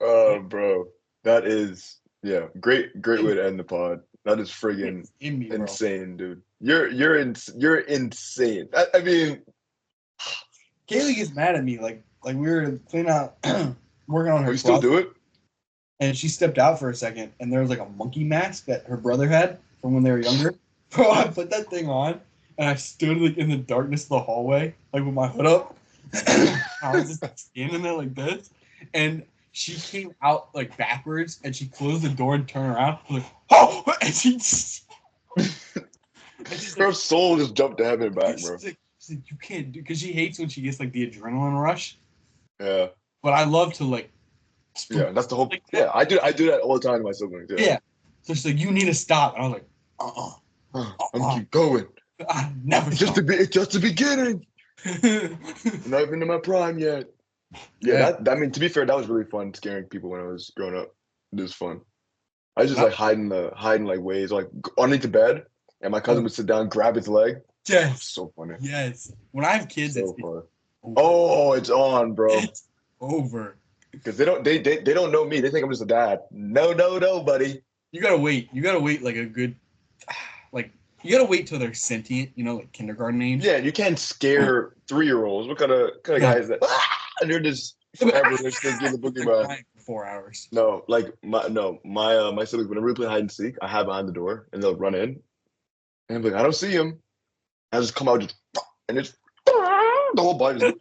Oh, bro, that is great way to end the pod. That is friggin' insane, dude. You're insane. I mean, Kaylee gets mad at me. Like we were cleaning out, working on her. You still do it? And she stepped out for a second, and there was like a monkey mask that her brother had from when they were younger. Bro, I put that thing on, and I stood like in the darkness of the hallway, like with my hood up. I was just standing there like this, and she came out like backwards, and she closed the door and turned around. Like, oh! And her soul just jumped to heaven back, bro. She's like, you can't do, because she hates when she gets like the adrenaline rush. Yeah. But I love to like. Yeah, that's the whole. Like that. Yeah, I do that all the time to my siblings. Yeah. So she's like, you need to stop, and I was like, I'm gonna keep going. I never. It's just the beginning. Not even in my prime yet. Yeah, I mean, to be fair, that was really fun scaring people when I was growing up. It was fun. I was just like hiding like ways, like underneath the bed, and my cousin would sit down, grab his leg. Yes. So funny. Yes. When I have kids, so it's fun. Oh, it's on, bro. It's over. Because they don't know me. They think I'm just a dad. No, buddy. You gotta wait. You gotta wait like a good, like you gotta wait till they're sentient. You know, like kindergarten age. Yeah, you can't scare 3-year-olds. What kind of guy is that? And they're just forever. They're still getting the boogeyman. 4 hours. No, like my siblings. Whenever we play hide and seek, I hide behind the door, and they'll run in, and I'm like, I don't see him. I just come out and it's the whole body. Just,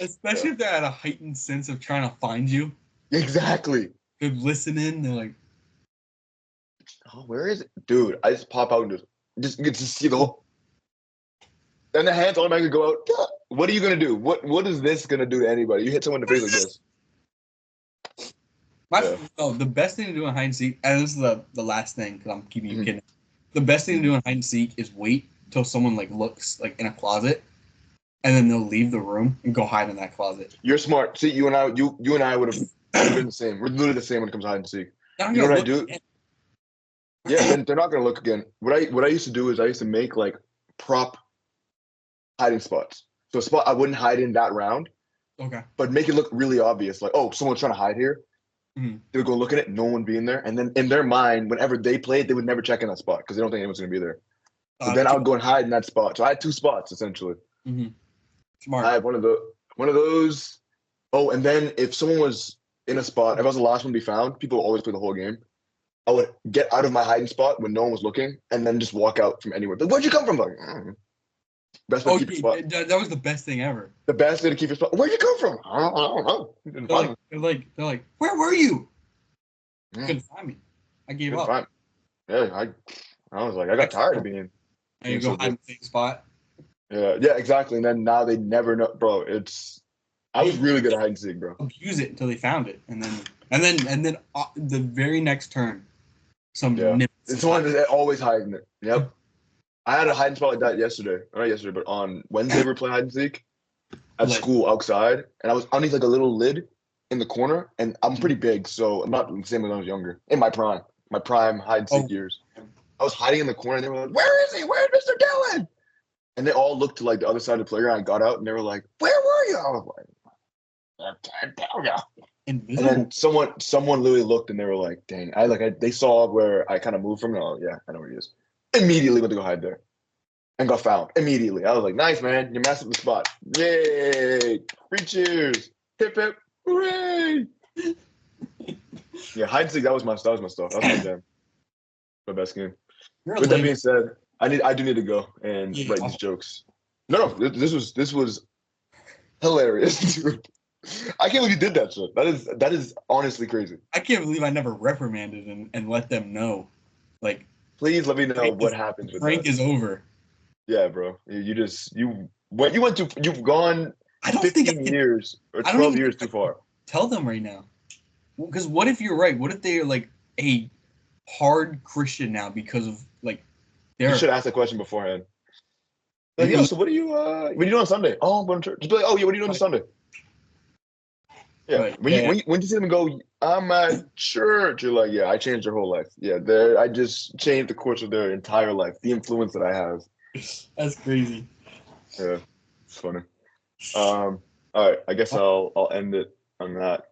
especially if they're at a heightened sense of trying to find you. Exactly. They're listening. They're like, "Oh, where is it, dude?" I just pop out and just get to see the whole. Then the hands automatically go out. What are you gonna do? What is this gonna do to anybody? You hit someone in the face like this. The best thing to do in hide and seek, and this is the last thing because I'm keeping you kidding. The best thing to do in hide and seek is wait till someone like looks like in a closet. And then they'll leave the room and go hide in that closet. You're smart. See, you and I would have been the same. We're literally the same when it comes to hide and seek. You know what I do? Again. Yeah, then they're not gonna look again. What I used to do is I used to make like prop hiding spots. So a spot I wouldn't hide in that round. Okay. But make it look really obvious, like, oh, someone's trying to hide here. Mm-hmm. They would go look at it, no one being there, and then in their mind, whenever they played, they would never check in that spot because they don't think anyone's gonna be there. So then I would go and hide in that spot. So I had 2 spots essentially. Mm-hmm. Smart. I have one of those. Oh, and then if someone was in a spot, if I was the last one to be found, people would always play the whole game. I would get out of my hiding spot when no one was looking, and then just walk out from anywhere. Like, where'd you come from? Like, best way to keep your spot. That was the best thing ever. The best way to keep your spot. Where'd you come from? I don't know. They're like, where were you? Couldn't find me. I gave up. Yeah, I was like, I got tired of being. And you go hide in the same spot. Yeah, exactly. And then now they never know, bro. I was really good at hide and seek, bro. Abuse it until they found it, and then the very next turn, it's one that's always hiding it. Yep. I had a hiding spot like that yesterday. Not yesterday, but on Wednesday we were playing hide and seek at school outside, and I was underneath like a little lid in the corner, and I'm pretty big, so I'm not the same as when I was younger. In my prime hide and seek years, I was hiding in the corner, and they were like, "Where is he? Where's Mr. Dillon?" And they all looked to like the other side of the playground. I got out, and they were like, "Where were you?" I was like, "I can't tell you." Invisible. And then someone literally looked, and they were like, "Dang!" They saw where I kind of moved from. And oh yeah, I know where he is. Immediately went to go hide there, and got found immediately. I was like, "Nice, man! You messed up the spot! Yay! Free cheers! Hip hip! Hooray!" Yeah, hide and seek. That was my stuff. That was my jam. My best game. You're a With that lame. being said, I do need to go and Yeah, write these jokes. No, this was hilarious, dude. I can't believe you did that shit. That is honestly crazy. I can't believe I never reprimanded and let them know. Like, Please let me know Frank what is, happens with Frank that. is over. Yeah, bro. You've gone I don't think I 15 can. years or I don't 12 even years think I too can far. tell them right now. Because what if you're right? What if they are like a hard Christian now because of like You they're should ask that question beforehand. Like, you're yo, so what do you do on Sunday? Oh, I'm going to church. Just be like, oh yeah, what are you doing on Sunday? Yeah. but When you see them go, I'm at church, you're like, yeah, I changed their whole life. Yeah, I just changed the course of their entire life. The influence that I have. that's crazy. Yeah, it's funny. All right, I guess I'll end it on that.